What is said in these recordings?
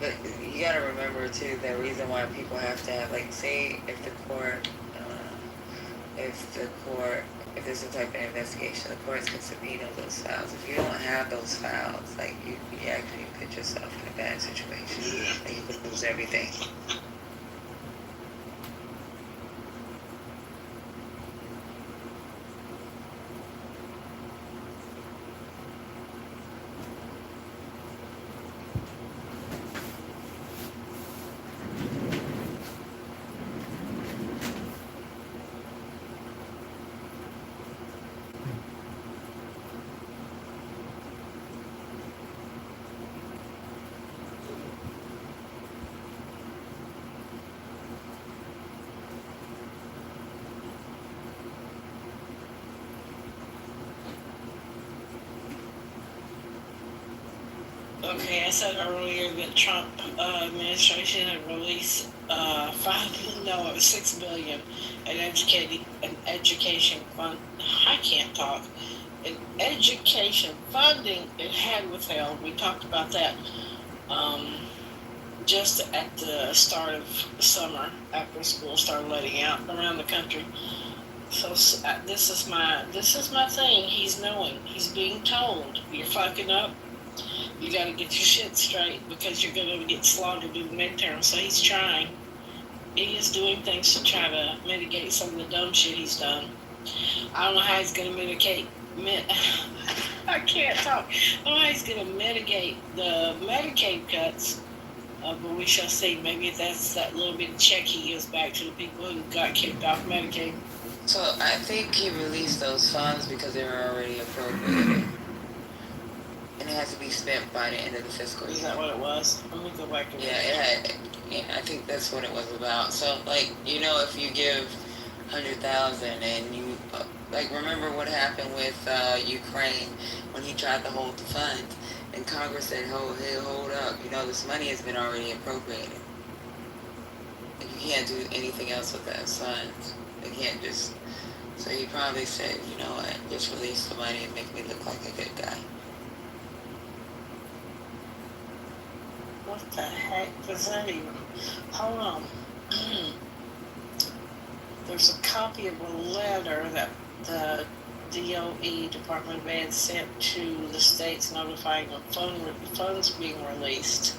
but you gotta remember too, the reason why people have to have, like, say if the court, if the court, if there's some type of investigation, the courts can subpoena those files. If you don't have those files, like, you actually put yourself in a bad situation. Like, you could lose everything. Okay, I said earlier that Trump administration had released $6 billion an education fund. I can't talk. An education funding it had withheld. We talked about that just at the start of summer after school started letting out around the country. So this is my thing. He's knowing. He's being told you're fucking up. You got to get your shit straight because you're going to get slaughtered in the midterm. So he's trying. He is doing things to try to mitigate some of the dumb shit he's done. I don't know how he's going to mitigate. I can't talk. I don't know how he's going to mitigate the Medicaid cuts. But we shall see. Maybe that's that little bit of check he gives back to the people who got kicked off Medicaid. So I think he released those funds because they were already appropriated. And it has to be spent by the end of the fiscal year. Is that what it was? Let me go back and I think that's what it was about. So, like, if you give 100,000 and you, like, remember what happened with Ukraine when he tried to hold the funds, and Congress said, hold up, this money has been already appropriated. Like, you can't do anything else with those funds. They can't just, so he probably said, you know what, just release the money and make me look like a good guy. What the heck does that even? Hold on. There's a copy of a letter that the DOE, Department of Ed, sent to the states notifying of funds being released.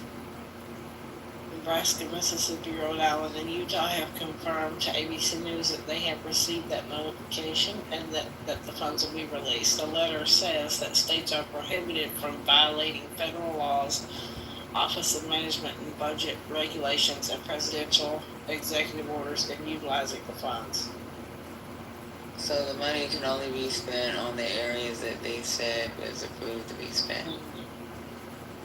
Nebraska, Mississippi, Rhode Island, and Utah have confirmed to ABC News that they have received that notification and that the funds will be released. The letter says that states are prohibited from violating federal laws, Office of Management and Budget regulations, and presidential executive orders in utilizing the funds. So the money can only be spent on the areas that they said was approved to be spent. Mm-hmm.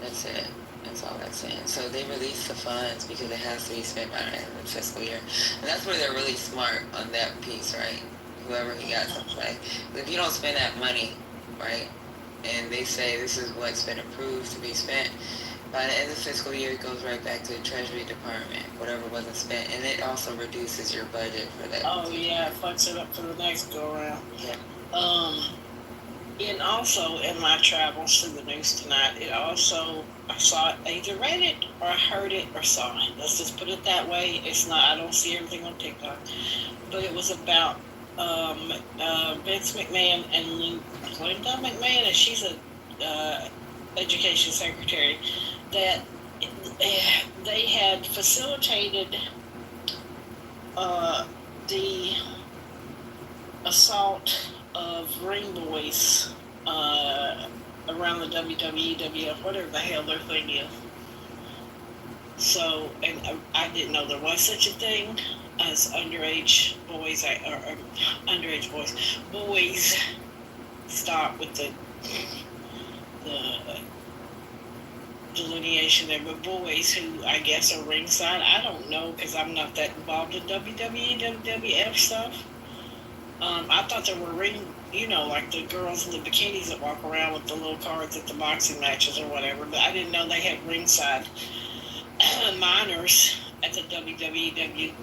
That's it. That's all that's saying. So they release the funds because it has to be spent by the end of the fiscal year. And that's where they're really smart on that piece, right? Whoever he got to play. If you don't spend that money, right, and they say this is what's been approved to be spent, by the end of the fiscal year, it goes right back to the Treasury Department, whatever wasn't spent, and it also reduces your budget for that. Oh yeah, it fucks it up for the next go around. Yeah. And also in my travels through the news tonight, I saw it, either read it or I heard it or saw it. Let's just put it that way. It's not, I don't see everything on TikTok, but it was about Vince McMahon and Linda McMahon, and she's a education secretary, that they had facilitated the assault of ring boys around the WWE, WF, whatever the hell their thing is. So, and I didn't know there was such a thing as underage boys, or underage boys, stop with the delineation there, but boys who I guess are ringside. I don't know because I'm not that involved in WWE, WWF stuff. I thought there were like the girls in the bikinis that walk around with the little cards at the boxing matches or whatever, but I didn't know they had ringside minors at the WWE,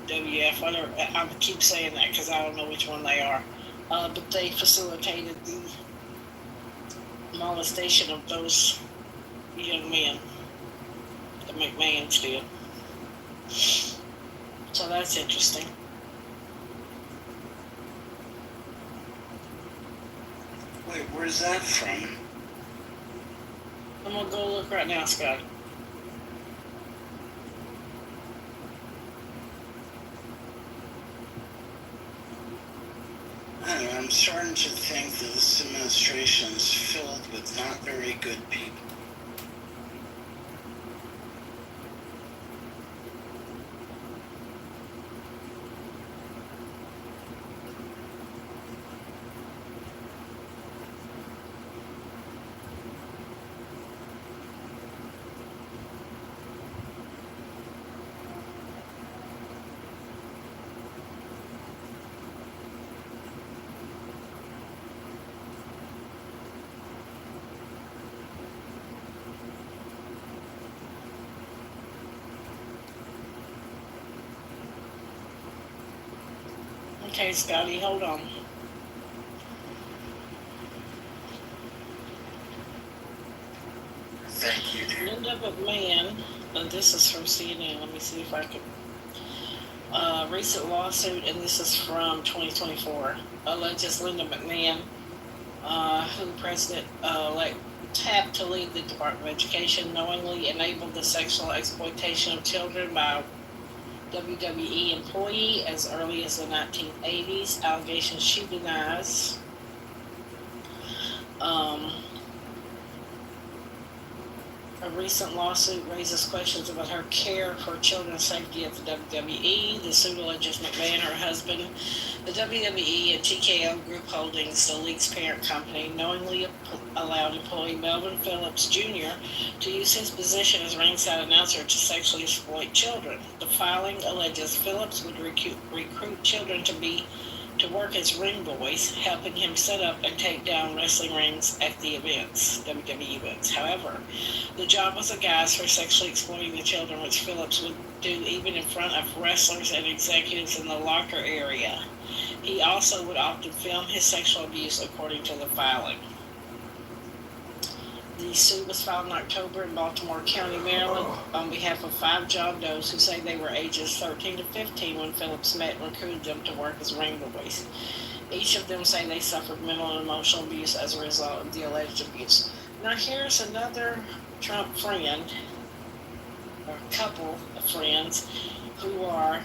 WWF, whatever. I keep saying that because I don't know which one they are. But they facilitated the molestation of those young men. McMahon's did. So that's interesting. Wait, where's that from? I'm gonna go look right now, Scott. I don't know, I'm starting to think that this administration is filled with not very good people. Okay, Scotty, hold on. Thank you, dear. Linda McMahon, and this is from CNN. Let me see if I can. Recent lawsuit, and this is from 2024, alleges Linda McMahon, who President-elect tapped to lead the Department of Education, knowingly enabled the sexual exploitation of children by WWE employee as early as the 1980s. Allegations she denies. A recent lawsuit raises questions about her care for children's safety at the WWE. The suit alleges McMahon, her husband, the WWE, and TKO Group Holdings, the league's parent company, knowingly allowed employee Melvin Phillips Jr. to use his position as ringside announcer to sexually exploit children. The filing alleges Phillips would recruit children to work as ring boys, helping him set up and take down wrestling rings at the events, WWE events. However, the job was a guise for sexually exploiting the children, which Phillips would do even in front of wrestlers and executives in the locker area. He also would often film his sexual abuse, according to the filing. The suit was filed in October in Baltimore County, Maryland, on behalf of 5 John Does who say they were ages 13 to 15 when Phillips met and recruited them to work as ring boys. Each of them say they suffered mental and emotional abuse as a result of the alleged abuse. Now here's another Trump friend, or couple of friends, who are,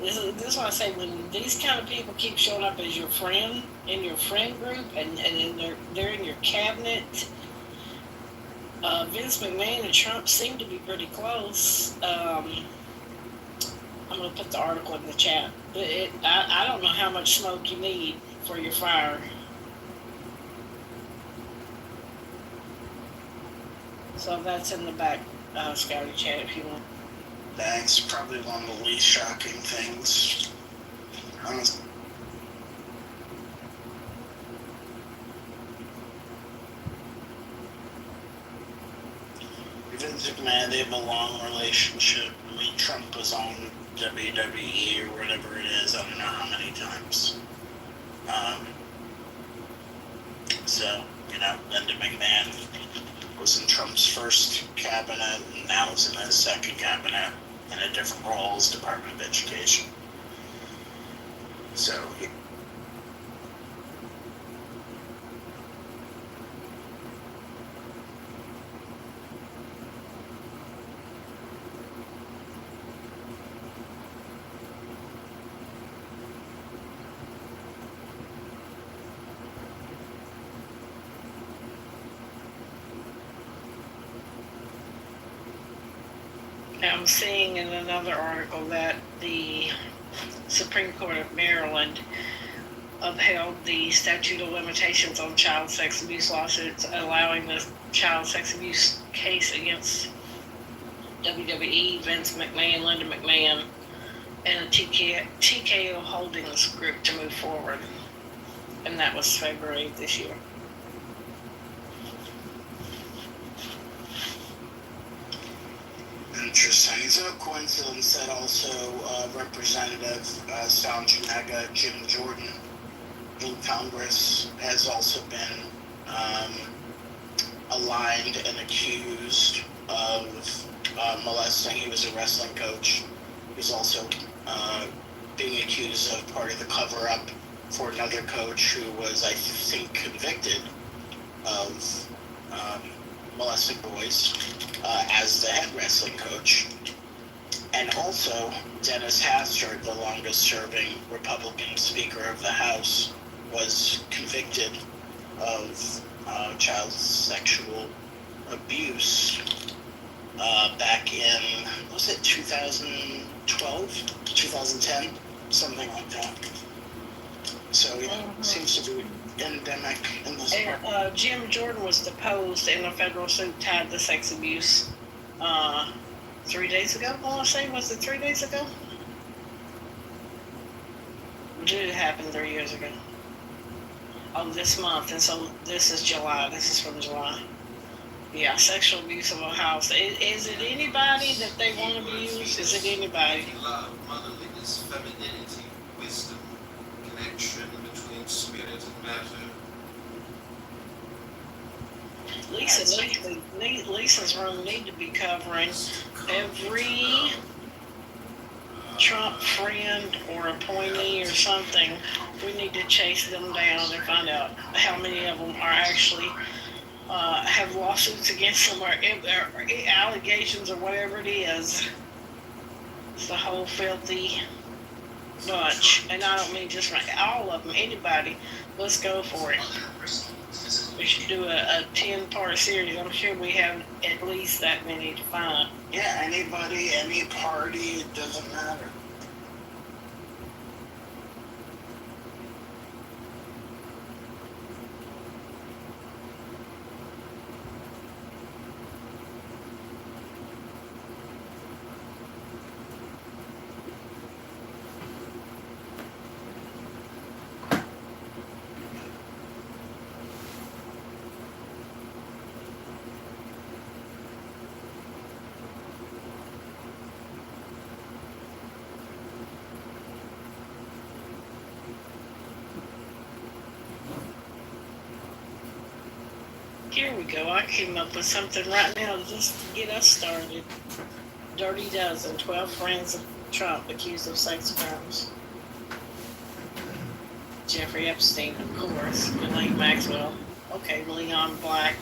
this is what I say, when these kind of people keep showing up as your friend, in your friend group, and they're in your cabinet. Vince McMahon and Trump seem to be pretty close. I'm going to put the article in the chat. But I don't know how much smoke you need for your fire. So that's in the back, Scouty chat if you want. That's probably one of the least shocking things. Honestly. Vince McMahon, they have a long relationship. I mean, Trump was on WWE or whatever it is, I don't know how many times. So, Linda McMahon was in Trump's first cabinet, and now is in his second cabinet in a different role as Department of Education. So, I'm seeing in another article that the Supreme Court of Maryland upheld the statute of limitations on child sex abuse lawsuits, allowing the child sex abuse case against WWE, Vince McMahon, Linda McMahon, and the TKO Holdings Group to move forward. And that was February of this year. interesting. It's no coincidence that also Representative Sanjanaga Jim Jordan in Congress has also been aligned and accused of molesting. He was a wrestling coach. He's also being accused of part of the cover-up for another coach who was, I think, convicted of molesting boys as the head wrestling coach. And also, Dennis Hastert, the longest-serving Republican Speaker of the House, was convicted of child sexual abuse back in, was it 2012, 2010, something like that. So it seems to be endemic in this part. Jim Jordan was deposed in a federal suit tied to sex abuse 3 days ago, I want to say. Was it 3 days ago? Did it happen 3 years ago? Oh, this month, and so this is July. This is from July. Yeah, sexual abuse of a house. Is it anybody that they want to abuse? Is it anybody? Love, motherliness, femininity, wisdom, connection between spirit and matter. Lisa's room need to be covering every Trump friend or appointee or something. We need to chase them down and find out how many of them are actually have lawsuits against them or allegations or whatever it is. It's the whole filthy bunch. And I don't mean just all of them, anybody. Let's go for it. We should do a 10-part series. I'm sure we have at least that many to find. Yeah, anybody, any party, it doesn't matter. Here we go. I came up with something right now just to get us started. Dirty Dozen, 12 friends of Trump accused of sex crimes. Jeffrey Epstein, of course. Ghislaine Maxwell. Okay, Leon Black.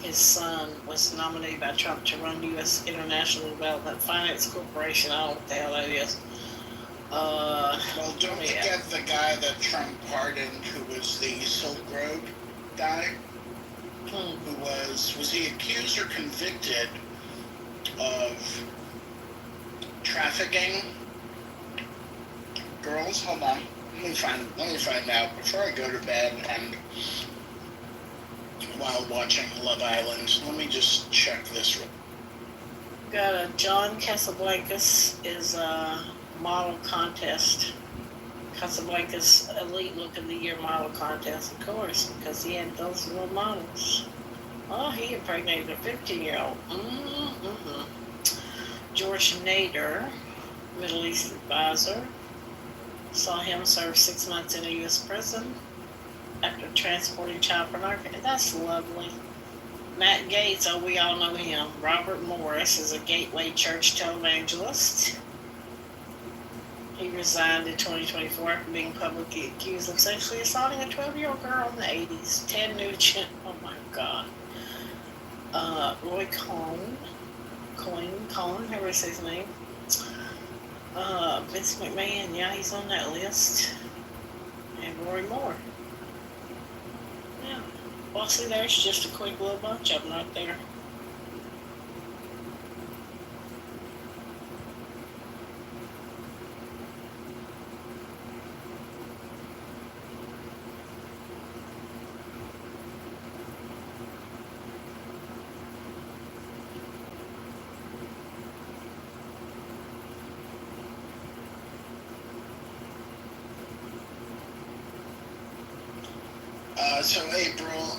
His son was nominated by Trump to run U.S. International Development Finance Corporation. I don't know what the hell that is. Well, don't forget the guy that Trump pardoned, who was the Silk Road guy, who was he accused or convicted of trafficking girls? Hold on, let me find out before I go to bed and while watching Love Island. Let me just check this. Got a John Casablancas is model contest. Casablanca's Elite Look of the Year model contest, of course, because he had those little models. Oh, he impregnated a 15-year-old. George Nader, Middle East advisor, saw him serve 6 months in a U.S. prison after transporting child pornography. That's lovely. Matt Gaetz, oh, we all know him. Robert Morris is a Gateway Church televangelist. He resigned in 2024 after being publicly accused of sexually assaulting a 12-year-old girl in the 80s. Ted Nugent, oh my God. Roy Cohn, however you say his name. Vince McMahon, yeah, he's on that list. And Roy Moore. Yeah. Well, see, there's just a quick little bunch of them right there. So April,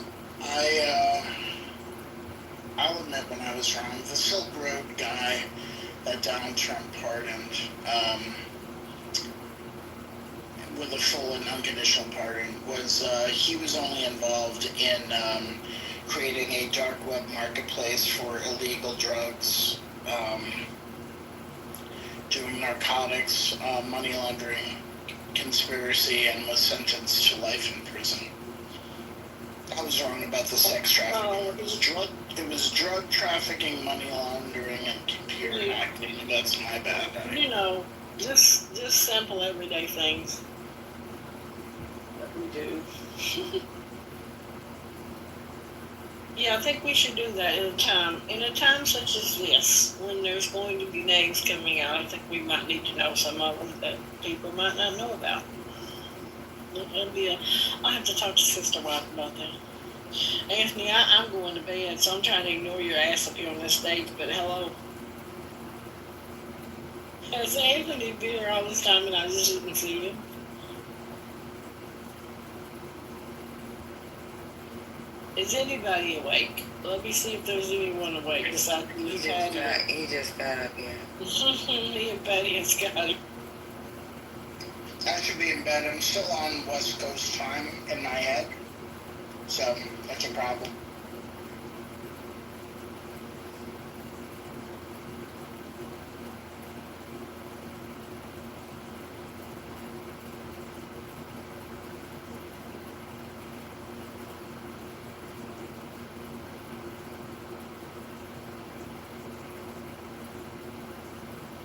I'll admit when I was wrong. The Silk Road guy that Donald Trump pardoned, with the full and unconditional pardon was he was only involved in creating a dark web marketplace for illegal drugs, doing narcotics, money laundering, conspiracy, and was sentenced to life in prison. I was wrong about the sex trafficking. It was drug trafficking, money laundering, and computer hacking. That's my bad. You know, just simple everyday things that we do. Yeah, I think we should do that in a time such as this, when there's going to be names coming out. I think we might need to know some of them that people might not know about. I'll have to talk to Sister Wife about that. Anthony, I'm going to bed, so I'm trying to ignore your ass up here on this stage, but hello. Has Anthony been here all this time and I just didn't see him? Is anybody awake? Let me see if there's anyone awake besides me. He just got up here. Me and Betty and Scotty. I should be in bed. I'm still on West Coast time in my head, so that's a problem.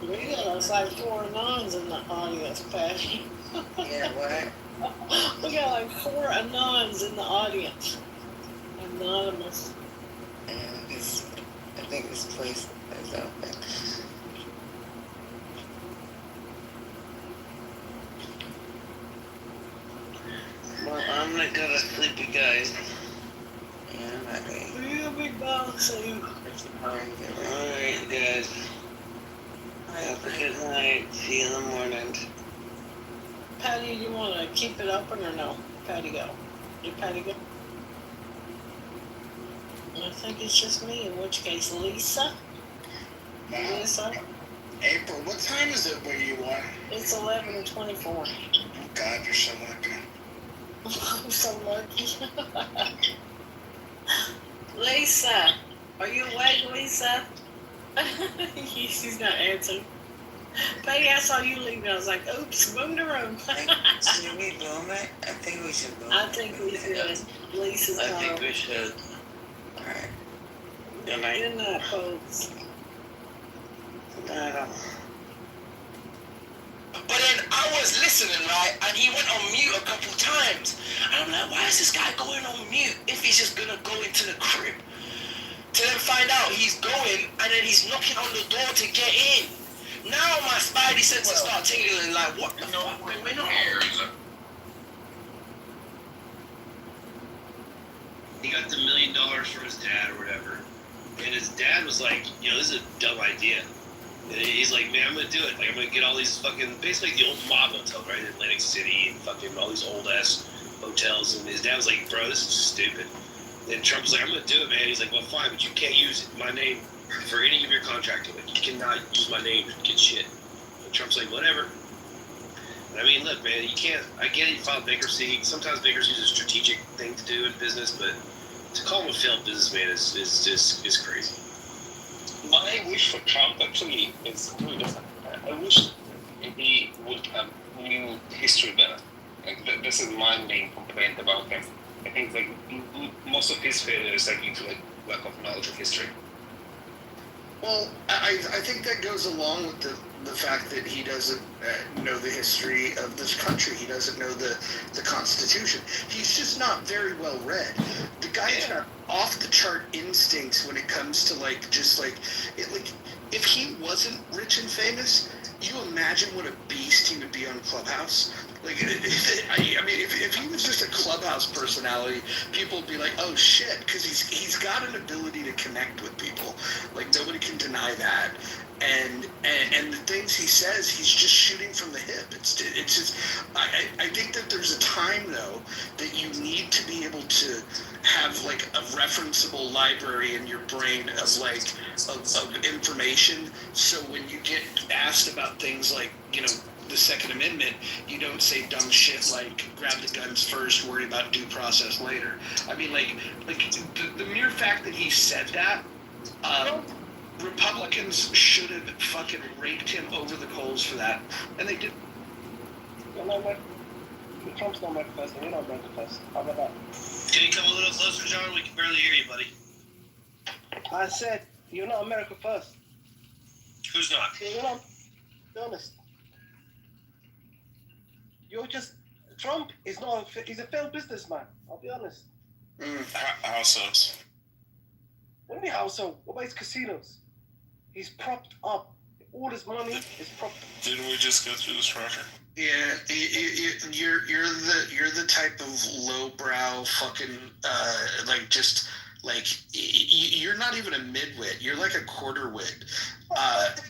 We got like 4 anons in the audience, Patty. Yeah, what? We got like 4 anons in the audience. Anonymous. And I think this place is open. Well, I'm gonna go to sleep, you guys. Yeah, I'm not ready. You big boss, you. Alright, guys. Have a good night. See you in the morning. Patty, you want to keep it open or no? Patty, go. Did Patty go? I think it's just me, in which case, Lisa? Lisa? April, what time is it where you are? It's 11:24. Oh, God, you're so lucky. I'm so lucky. Lisa, are you awake, Lisa? She's not answering. Patty, I saw you leaving. I was like, oops, boom the room. Should we boom it? I think we should boom it. I think we should. Lisa's I home. think we should. Alright. Good night. Good night, folks. But then I was listening, right, and he went on mute a couple times. And I'm like, why is this guy going on mute if he's just gonna go into the crib? To then find out he's going, and then he's knocking on the door to get in. Now my spidey senses start tingling, like, what the fuck going on? He got the $1 million for his dad or whatever. And his dad was like, this is a dumb idea. And he's like, man, I'm going to do it. Like, I'm going to get all these fucking, basically the old mob hotel, right, in Atlantic City and fucking all these old-ass hotels. And his dad was like, bro, this is stupid. And Trump was like, I'm going to do it, man. He's like, well, fine, but you can't use my name for any of your contracting. Like, you cannot use my name to get shit. And Trump's like, whatever. I mean, look, man, you can't, I get it, you file bankruptcy. Sometimes bankruptcy is a strategic thing to do in business, but to call him a failed businessman is crazy. My wish for Trump actually is really different. I wish he would have knew history better. Like, this is my main complaint about him. I think like most of his failures are due to like lack of knowledge of history. Well, I think that goes along with the fact that he doesn't know the history of this country. He doesn't know the Constitution. He's just not very well read. The guy's got off the chart instincts when it comes to if he wasn't rich and famous, you imagine what a beast he would be on Clubhouse. Like, if he was just a Clubhouse personality, people would be like, oh shit, because he's got an ability to connect with people. Like, nobody can deny that. And the things he says, he's just shooting from the hip. It's just, I think that there's a time, though, that you need to be able to have, like, a referenceable library in your brain of information, so when you get asked about things like, the Second Amendment, you don't say dumb shit like grab the guns first, worry about due process later. I mean, like the mere fact that he said that, Republicans should have fucking raked him over the coals for that, and they did. Trump's not America first, and you're not America first. How about that? Can you come a little closer, John? We can barely hear you, buddy. I said, you're not America first. Who's not? You're not. Be honest. You're just. Trump is not. He's a failed businessman. I'll be honest. How so? What do you mean, how so? What about his casinos? He's propped up. All his money is propped up. Didn't we just go through this, Roger? Yeah, you're the type of lowbrow fucking you're not even a midwit. You're like a quarter wit.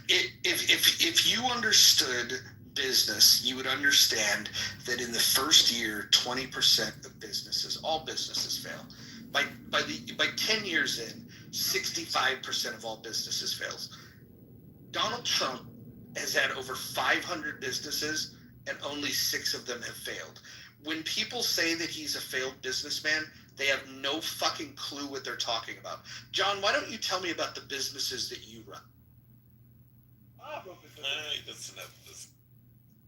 If you understood business, you would understand that in the first year, 20% of businesses, all businesses fail. By 10 years in, 65% of all businesses fails. Donald Trump has had over 500 businesses, and only 6 of them have failed. When people say that he's a failed businessman, they have no fucking clue what they're talking about. John, why don't you tell me about the businesses that you run? That's enough.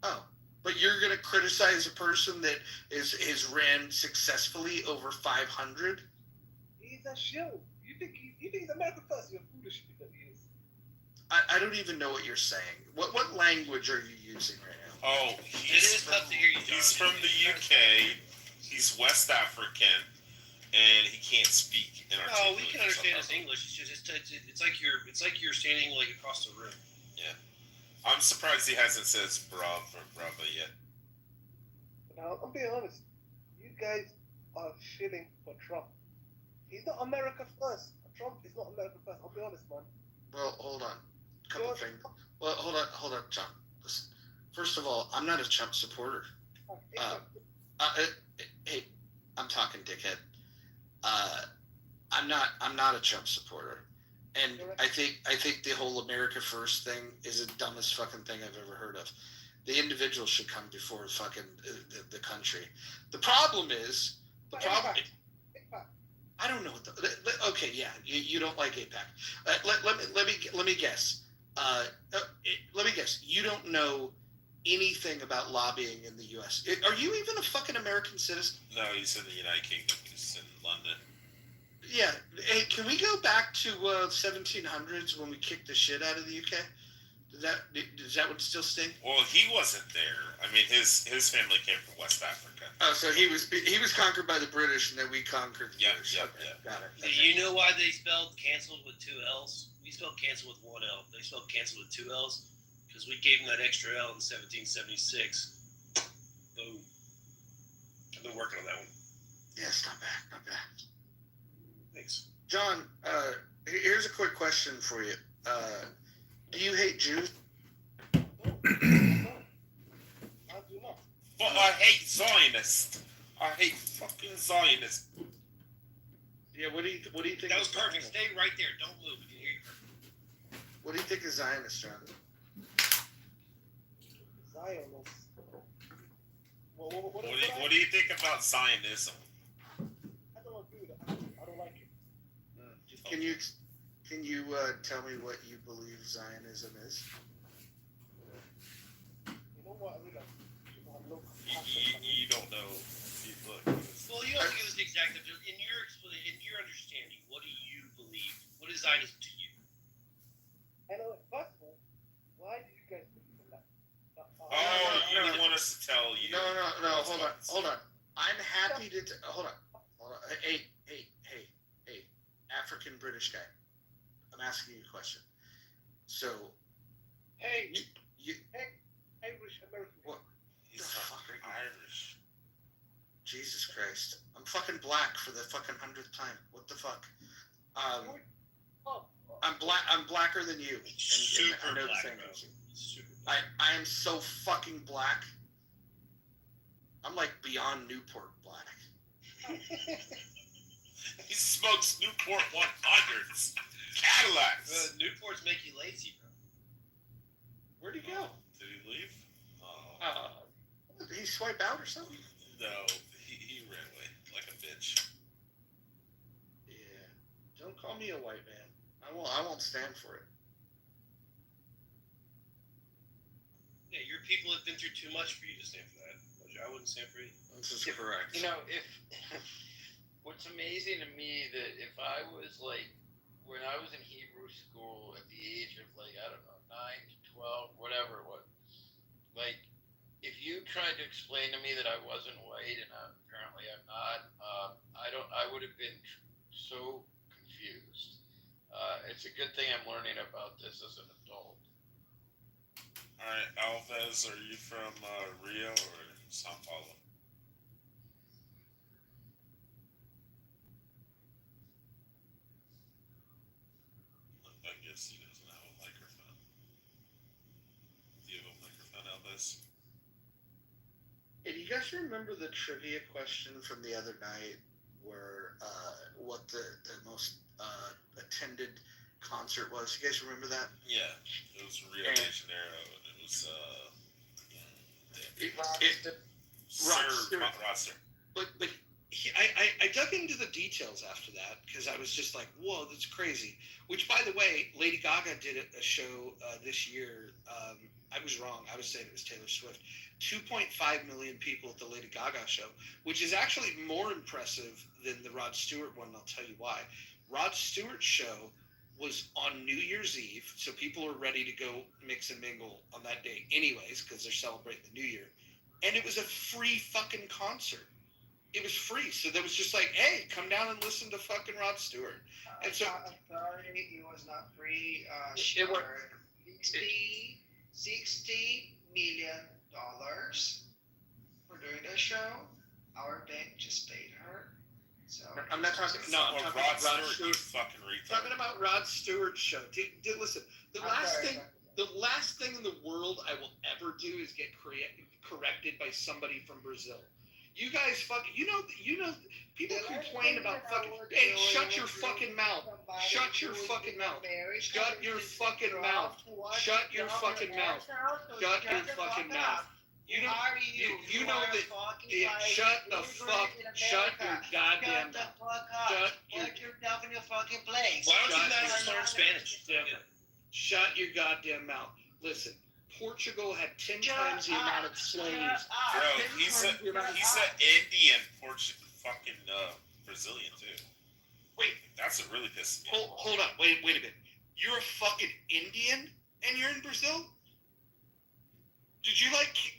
Oh, but you're going to criticize a person that is ran successfully over 500? He's a shill. You think he's America first? You're foolish because he is. I don't even know what you're saying. What language are you using right now? Oh, It is tough to hear you, John. He's from the UK. He's West African, and he can't speak in our. Oh, we can understand his English. It's just it's like you're standing like across the room. Yeah, I'm surprised he hasn't said brava yet. Now, I'm being honest. You guys are shilling for Trump. He's not America first. Trump is not America first. I'll be honest, man. Well, hold on. Couple things. Well, hold on, John. Listen. First of all, I'm not a Trump supporter. Hey, I'm talking, dickhead. I'm not a Trump supporter, and I think the whole America First thing is the dumbest fucking thing I've ever heard of. The individual should come before fucking the country. The problem is I don't know what the. Okay, yeah, you don't like AIPAC. Let me guess. Let me guess. You don't know anything about lobbying in the U.S. Are you even a fucking American citizen? No, he's in the United Kingdom. He's in London. Yeah. Hey, can we go back to 1700s when we kicked the shit out of the UK? Does that one still stink? Well, he wasn't there. I mean, his family came from West Africa. Oh, so he was conquered by the British, and then we conquered the British. Yeah. Got it. Do you know why they spelled canceled with 2 L's? We spelled canceled with 1 L. They spelled canceled with 2 L's because we gave them that extra L in 1776. Boom. I've been working on that one. Yes, not bad. Thanks. John, here's a quick question for you. Do you hate Jews? I do not. Well, I hate Zionists. I hate fucking Zionists. Yeah, what do you think? That was perfect. Stay right there. Don't move. We can hear you. What do you think of Zionists, John? Zionists. What do you think about Zionism? I don't agree with that. I don't like it. Can you tell me what you believe Zionism is? You know what? I have no You don't know. Well, you have to give us the exact. In your understanding, what do you believe? What is Zionism to you? I know. First of all, why do you guys believe in that? You want us to tell you? No. Hold on. I'm happy to. Hold on. Hey, African British guy. I'm asking you a question. So, Hey, you Irish American. what? He's The fuck are you? Irish. Jesus Christ! I'm fucking black for the fucking 100th time. What the fuck? I'm black. I'm blacker than you. Super I know black, the thing. bro. Super black. I am so fucking black. I'm like beyond Newport black. He smokes Newport 100s. Cadillacs. Newports make you lazy, bro. Where'd he go? Did he leave? Oh. Did he swipe out or something? No, he ran away like a bitch. Yeah. Don't call me a white man. I won't stand for it. Yeah, your people have been through too much for you to stand for that. I wouldn't stand for you. This is correct. You know, if what's amazing to me that if I was like when I was in Hebrew school at the age of like I don't know 9 to 12 whatever it was, like if you tried to explain to me that I wasn't white and apparently I'm not, I would have been so confused. It's a good thing I'm learning about this as an adult. All right, Alves, are you from Rio or Sao Paulo? I guess he doesn't have a microphone. Do you have a microphone, Alves? Hey, do you guys remember the trivia question from the other night where what the most attended concert was? You guys remember that? Yeah, it was Rio de Janeiro, and it was Roster. But I dug into the details after that because I was just like, whoa, that's crazy. Which, by the way, Lady Gaga did a show this year. I was wrong. I was saying it was Taylor Swift. 2.5 million people at the Lady Gaga show, which is actually more impressive than the Rod Stewart one, and I'll tell you why. Rod Stewart's show was on New Year's Eve, so people are ready to go mix and mingle on that day anyways because they're celebrating the New Year. And it was a free fucking concert. It was free, so there was just like, hey, come down and listen to fucking Rod Stewart. And so, I'm sorry, it was not free. It was $60 million for doing the show. Our bank just paid her. So I'm not talking. No, I'm talking Rod about Rod Stewart. Stewart. Fucking retard. Talking about Rod Stewart's show. Listen, the last thing in the world I will ever do is get corrected by somebody from Brazil. You guys fucking, you know, people complain about fucking, hey, shut your fucking mouth. Shut your fucking mouth. Shut your fucking mouth. Shut your fucking mouth. Shut your fucking mouth. You know that, shut the fuck, shut your goddamn mouth. Put your mouth in your fucking place. Why don't you guys learn Spanish? Shut your goddamn mouth. Listen, Portugal had 10 times the amount of slaves. Bro, he's an Indian, fucking Brazilian too. Wait, that's what really pisses me. Hold on, wait a minute. You're a fucking Indian and you're in Brazil? Did you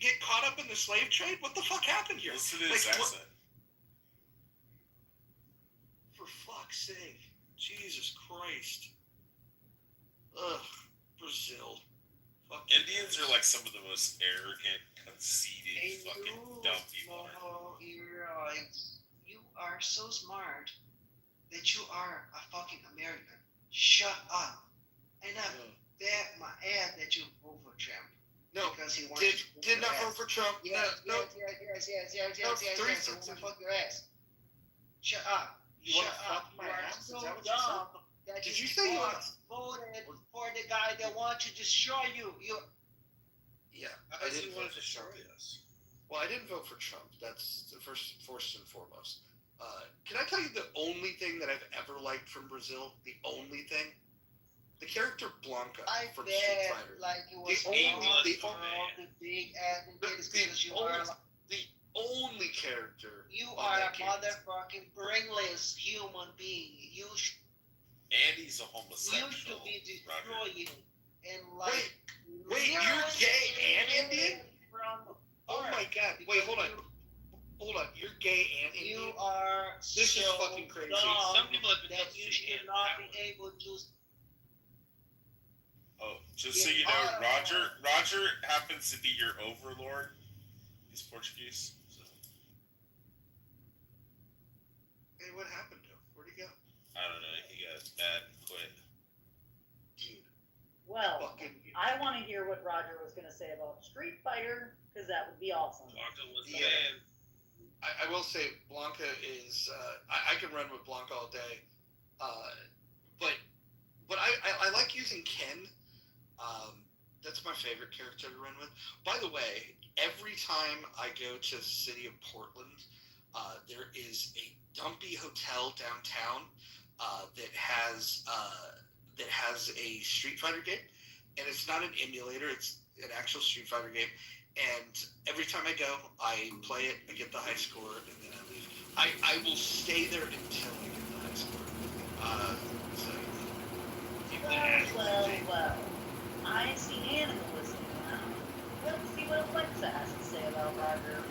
get caught up in the slave trade? What the fuck happened here? Listen to his accent. For fuck's sake, Jesus Christ. Ugh, Brazil. Indians are like some of the most arrogant, conceited, fucking dumb people. You are so smart that you are a fucking American. Shut up. And I bet my ass that you vote for Trump. No, because he did not vote for Trump. Yes. Fuck your ass. Shut up. You want to fuck my ass? So is that what dumb you that Did you say you voted for the guy that wants to destroy you? Yeah, I didn't want to destroy us. Well, I didn't vote for Trump. That's the first and foremost. Can I tell you the only thing that I've ever liked from Brazil? The only thing? The character Blanca from Street Fighter. The only character. You are a motherfucking brainless human being. Andy's a homosexual. You should be destroying and Wait, you're gay and Indian? Oh my god! Wait, hold on. You're gay and Indian. You are. This is fucking crazy. Some people have been that you should not be able to. Oh, just so you know, Roger happens to be your overlord. He's Portuguese. So. Hey, what happened to him? Where'd he go? I don't know. He got mad and quit. Dude. Well, I want to hear what Roger was going to say about Street Fighter, because that would be awesome. I will say Blanca is. I can run with Blanca all day, but I like using Ken. That's my favorite character to run with. By the way, every time I go to the city of Portland, there is a dumpy hotel downtown that has a Street Fighter game, and it's not an emulator; it's an actual Street Fighter game. And every time I go, I play it, I get the high score, and then I leave. I will stay there until I get the high score. So Well. I see Animal listening now. Let's see what Alexa has to say about Roger.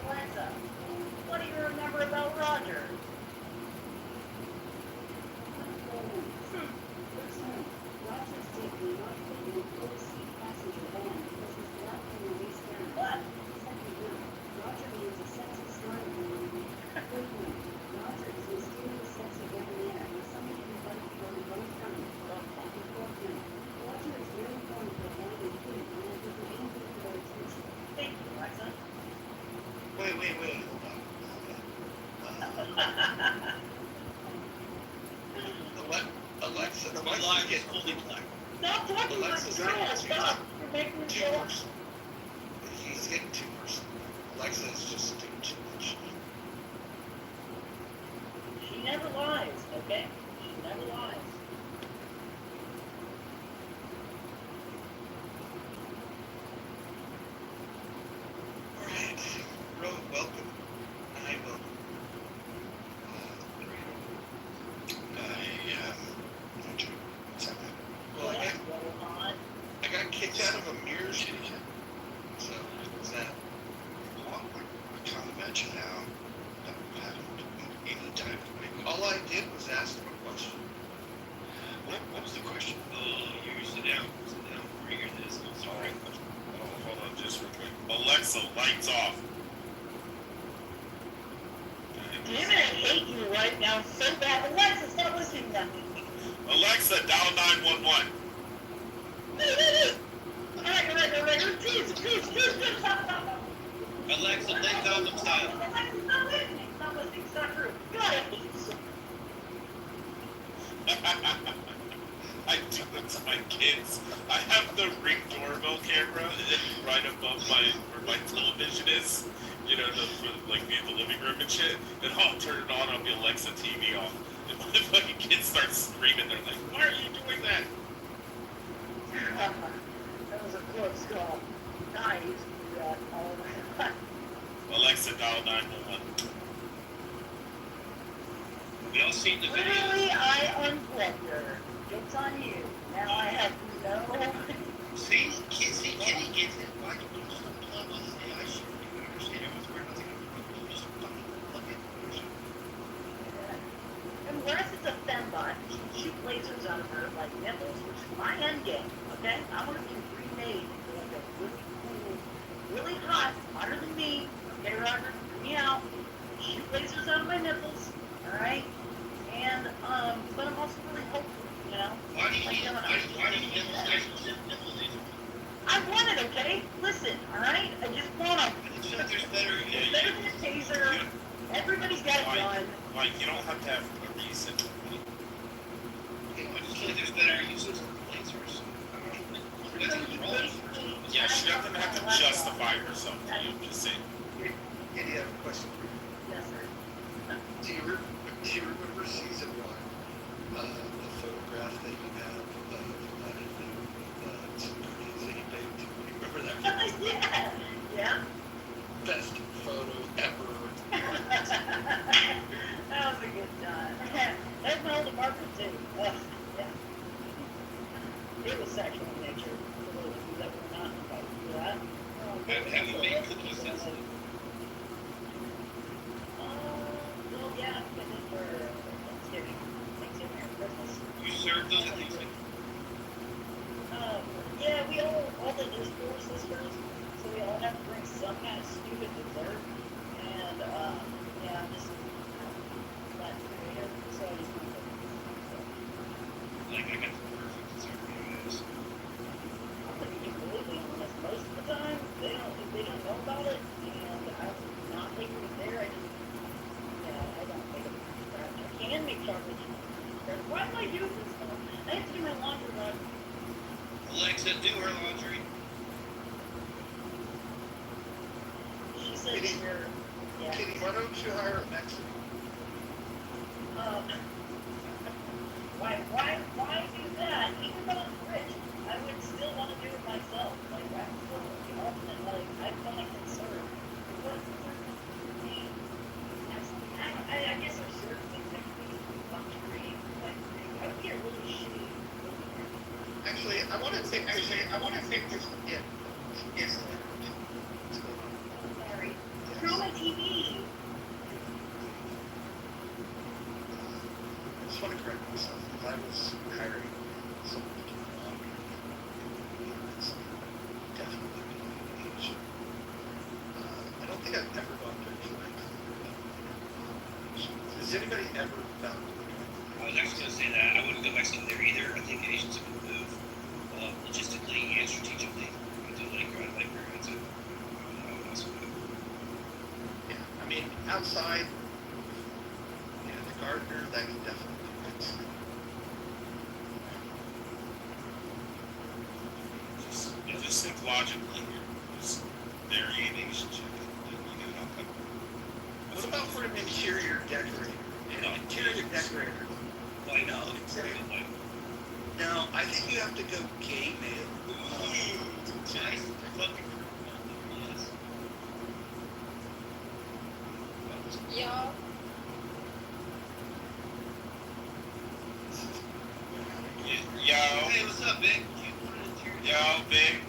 Alexa, what do you remember about Roger? What? Thank you, Alexa. wait, hold on. Alexa, My line is fully black. Stop talking like Alexa's a girl. Stop. You're making me too go. personal. He's getting too personal. Alexa is just doing too much. She never lies, okay? She never lies. Alright. Welcome. I will. What's happening? Well, I got kicked out of a mirror station. So, what's that? Well, I can't imagine how that happened any time. All I did was ask him a question. What was the question? You sit down. Bring your this. Sorry. Hold on, just real quick. Alexa, lights off. Damn it, I hate you right now so bad. Alexa, stop listening to me. Alexa, dial 911. Alright. Please. Alexa, lay condom style. Alexa, stop listening. Stop true. Got it. I do it to my kids. I have the Ring doorbell camera right above where my television is. You know, for the living room and shit. And I'll turn it on the Alexa TV off. And my fucking kids start screaming. They're like, "Why are you doing that?" That was a close call. I used to do that all the time. Alexa, dial 911. We all seen the video. Literally, I unplugged her. Joke's on you. Now I have no... See, Kenny gets it. Why do you just unplug us? Yeah, I should understand. I was worried about taking just fucking plug it. Unless it's a fembot, she can shoot lasers out of her like nipples, which is my end game, okay? I want to be remade to like a really cool, really hot, hotter than me, okay, Roger? Hear me out. Shoot lasers out of my nipples, alright? And, but I'm also really hopeful, you know? Why do you need I nipples? want it, okay? Listen, alright? I just want them. There's better. It's better than a taser. Everybody's got a gun. Like, you don't have to have a reason. I just think there's better uses of lasers. Yeah, she doesn't have to justify herself to you. Just saying. Andy, I have a question for you. Yes, sir. Do you remember season 1? The photograph that you have of some cookies that you baked? Do you remember that? Yeah. Best photo ever. That was a good time. That's my older marker too. Yeah. It was sexual in nature. For those of you that were not invited to that. Have you made cookies since then? Well, yeah, I think for Thanksgiving or Christmas. You served those at Thanksgiving? Yeah, we all the there's 4 sisters, so we all have to bring some kind of stupid dessert. And, yeah, I'm just not creative, so I just want to. Like, I got the perfect dessert for you guys. I'm gonna be completely honest. Most of the time, they don't know about it, and I'm not making it there. I don't make it. I can make chocolate chip. Why am I doing this stuff? I have to do my laundry run. Alexa, do her laundry. said Kitty, you're, yeah. Kitty, why don't you hire a Mexican? Why do that? Even though I'm rich, I would still want to do it myself. Like, I'm still, like, I'm not concerned. But, I guess there's certain things that can be luxury, like, I would get really shitty. Actually, I want to think there's, yeah. Yes. Sorry. Throw my TV. I just want to correct myself. If I was hiring someone to do laundry, it's definitely Asian. I don't think I've ever gone to any Mexican. Has anybody ever found I was actually going to say that. I wouldn't go Mexican there either. I think Asians have been moved logistically and strategically into like very expensive. I would also go. Yeah, I mean, outside, yeah, the gardener, that can definitely be Mexican. Just think logically here. Just marry an Asian chick and you get it all covered. What about for an interior decorator? No. Interior decorator. Why not? No, I think you have to go gay male. Nice. Fucking Y'all. Yo. Hey, what's up, Big? Yo, Big.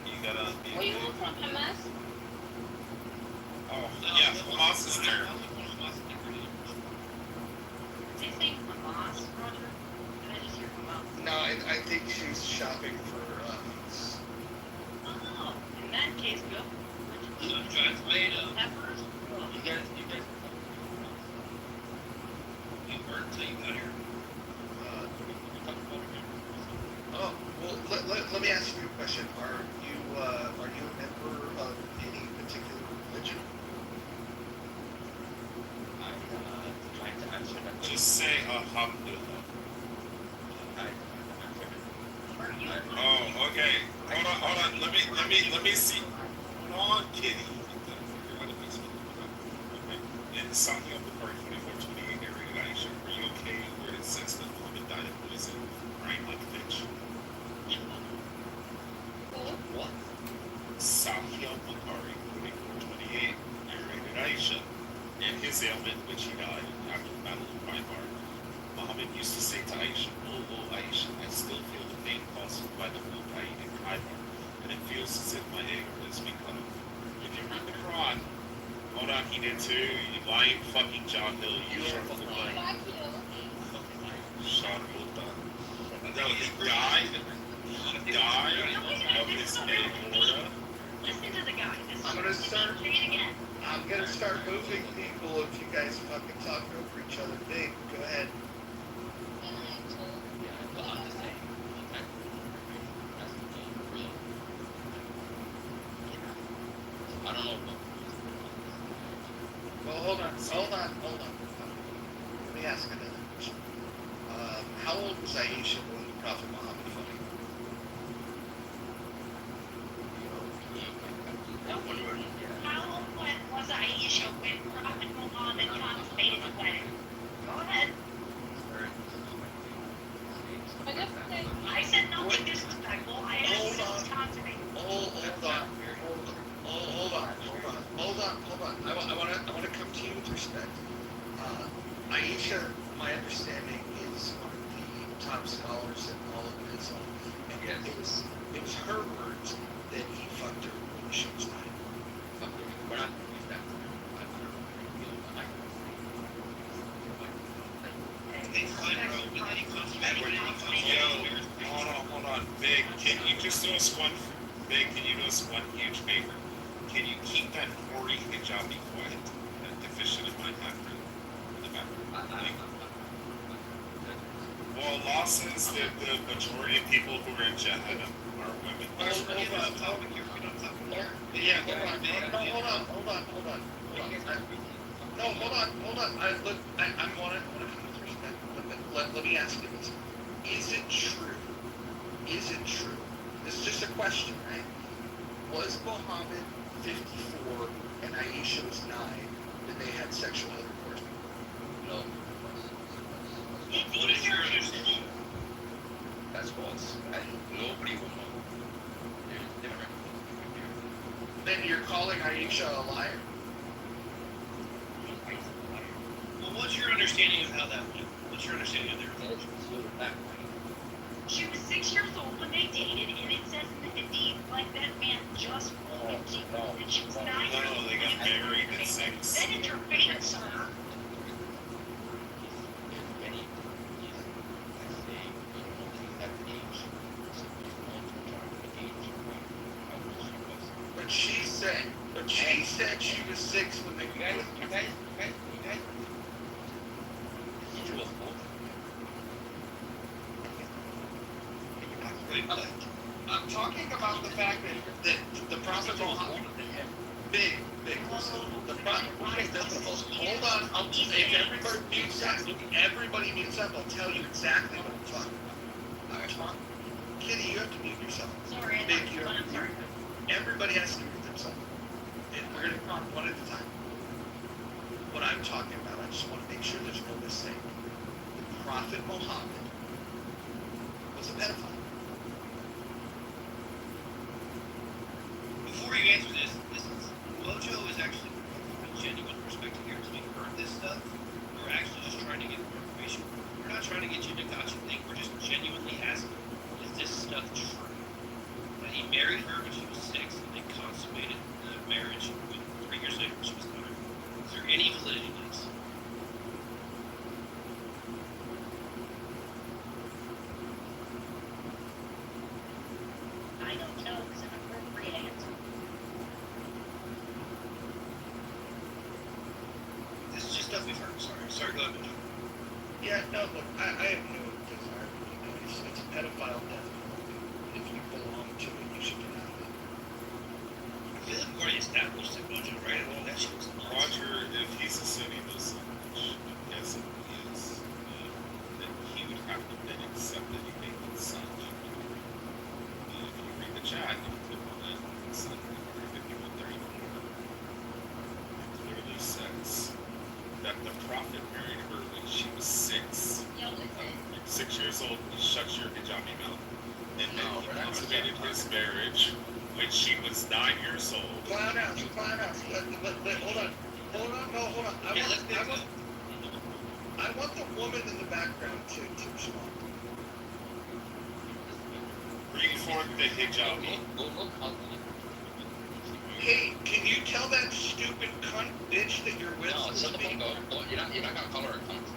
You got on Are you all from Hamas? Oh, yeah, Hamas is there. Did you say Hamas, Roger? Did I just hear Hamas? No, I think she's shopping for, Oh, in that case, go. Drive tomato. Peppers? You guys you burnt until you got here. oh, well, let me ask you a question. Are you a member of any particular religion? I'm trying to answer that. Just say Alhamdulillah. Oh, okay. Hold on. Let me see. Hold on, Kitty. In Saki of the Party 2428 area, Aisha, are you okay where it says that Muhammad died of poison, right? Like a bitch. What? Saki of the Party 2428 area, Aisha. And his ailment, which he died after the Battle of Myanmar, Muhammad used to say to Aisha, oh, Aisha, I still feel the pain caused by the wound I eat in Kitover, and it feels as if my anger is become. If you read the Quran, hold on, he did too, you lying fucking John Hill, you shut the fuck up. Shut up. No, he died of his aorta. Listen to the guy. I'm gonna start moving people if you guys fucking talk over each other. Big, go ahead. I don't know. Well, hold on. Let me ask another question. How old was Aisha when the Prophet Muhammad fought? How old was Aisha when Prophet Muhammad consummated the wedding? Go ahead. I said nothing disrespectful. I asked if it was consummated. Hold on. I want to come to you with respect. Aisha, my understanding, is one of the top scholars in all of Islam, and it was her words that he fucked her when she was 9. We're not Yo, hold on. Big, can you just do us one huge favor? Can you keep that hoary hijabi quiet? That deficient in my background. In the background. Well, Allah says that the majority of people who are in Jahannam are women. Hold on. I want to come with respect. Let me ask you this. Is it true This is just a question, right? Was Mohammed 54 and Aisha was 9 when they had sexual intercourse? No. What is your understanding? That's false. Nobody will know. There's different. Then you're calling Aisha a liar? Well, what's your understanding of how that went? What's your understanding of their relationship? She was 6 years old when they dated, and it says in the deed, like, that man just wanted to. And she was 9 years old. No, they got married at 6. Then interfered, sir. But she said she was 6 when they You guys. She was old. I'm talking about the fact that the Prophet Muhammad, big, listen, the Prophet, hold on, if everybody mutes up, I'll tell you exactly what I'm talking about. Kitty, you have to mute yourself. Sorry, Big, you have to mute. Everybody has to mute themselves. And we're going to talk one at a time. What I'm talking about, I just want to make sure there's no mistake. The Prophet Muhammad was a pedophile. Before you answer this is Mojo is actually from a genuine perspective here. Because we've heard this stuff. We're actually just trying to get more information. We're not trying to get you to gotcha thing. We're just genuinely asking, is this stuff true? That he married her when she was 6 and they consummated the marriage 3 years later when she was 9. Is there any validity to this? I don't know is an appropriate answer. This is just stuff we've heard. Sorry, go ahead, Mojo. Yeah, no, look, I have no desire to be nice. It's a pedophile death penalty. If you belong to it, you should get out of it. I feel like we've already established that Mojo, right? I mean, that shit was Roger, if he's a Sunni Muslim, which yes, he is, then he would have to then accept that he made consent. If you read the chat, you click on that consent number 5134. It clearly says that the Prophet married her when she was 6. 6 years old, shut your hijabi mouth. And then he consummated his marriage when she was 9 years old. Clown out. But hold on. Hold on. I want the woman in the background to respond. Reform the hijabi. Hey, can you tell that stupid cunt bitch that you're with? No, shut the fuck up. You're not gonna call her a cunt.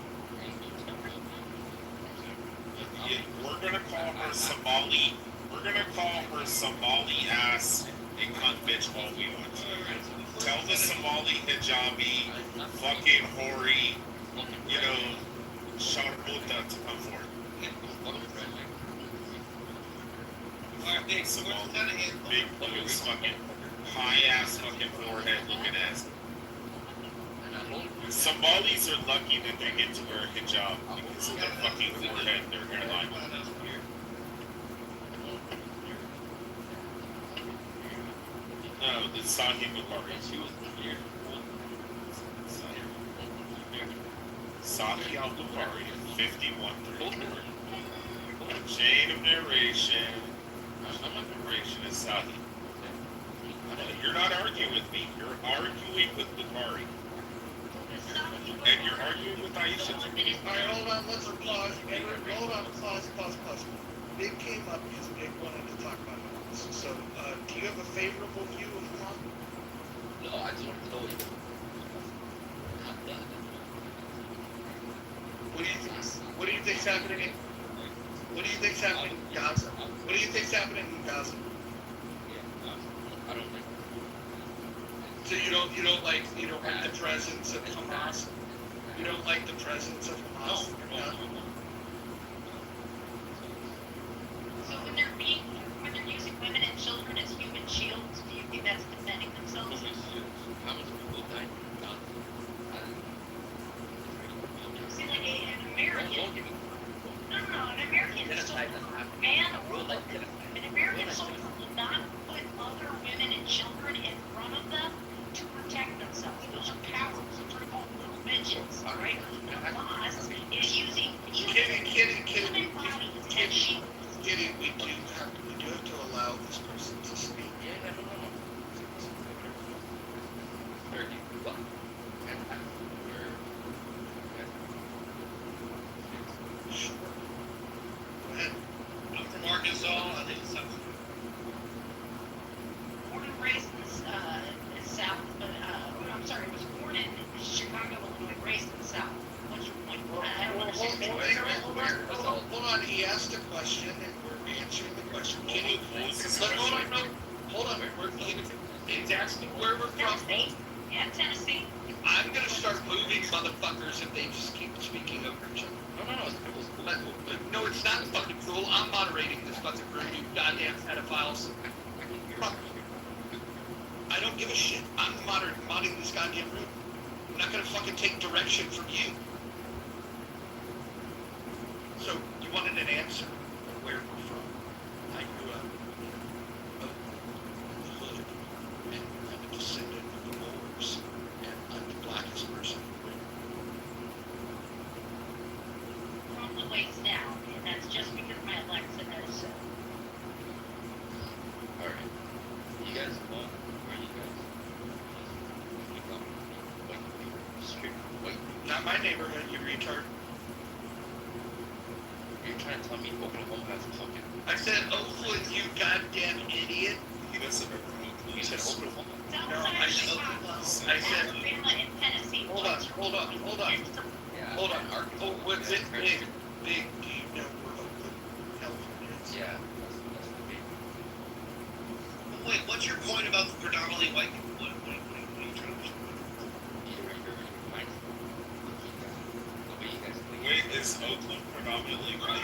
Yeah, we're gonna call her Somali. We're gonna call her Somali ass and cunt bitch all we want. Tell the Somali hijabi, fucking hori, Sharbuta to come forward. Somali, big blue fucking high ass fucking forehead looking ass. Somalis are lucky that they get to wear a hijab because of their fucking forehead, their hairline. No, the Sahih Bukhari. Sahih al-Bukhari, 5134. Chain of narration. Narration is Sahih. You're not arguing with me. You're arguing with Bukhari. And you're arguing with Aisha. Alright, hold on, let's pause. Hold on, pause. Big came up because Big wanted to talk about this. So, do you have a favorable view of Muhammad? No, I just want to know you. What do you think's happening in Gaza? What do you think's happening in Gaza? I don't think. So you don't like the presence of Hamas? You don't like the presence of Hamas? No. So when they're using women and children as human shields, do you think that's defending themselves? How much people died? See, like an American. No, an American soldier. An American this person to speak. Yeah, no. Turkey, what? And where? Sure. Go ahead. I'm from Arkansas. I live in South. Born and raised in South, but I'm sorry, was born in Chicago, Illinois, raised in the South. What's your point? I don't understand. Hold on. He asked a question, and we're answering the question. Can you? Hold on. No. Hold on. He's asking where we're from. Tennessee. Yeah, Tennessee. I'm gonna start moving motherfuckers if they just keep speaking over each other. No, it's cool. No, it's not fucking cool. I'm moderating this fucking room, you goddamn pedophiles. I don't give a shit. I'm modding this goddamn room. I'm not gonna fucking take direction from you. So, you wanted an answer of where we're from. I grew up in the hood, and I'm a descendant of the Moors, and I'm the blackest person in the room. From the waist down, and that's just because my Alexa knows so. Alright. You guys want? Where are you guys? Street. Wait. Not my neighborhood, you retard. You're trying to tell me Oklahoma has a fucking... I said Oakland, you goddamn idiot. He doesn't remember Oakland. You said Oklahoma? No, I said, Alabama and Tennessee. hold on. Yeah. Hold on. Arkansas. Oh, what's Yeah, it? Big. Do you know where Oakland, California is? Yeah. That's big. Wait, what's your point about the predominantly white people? What are you trying to do? Wait, is Oakland predominantly white?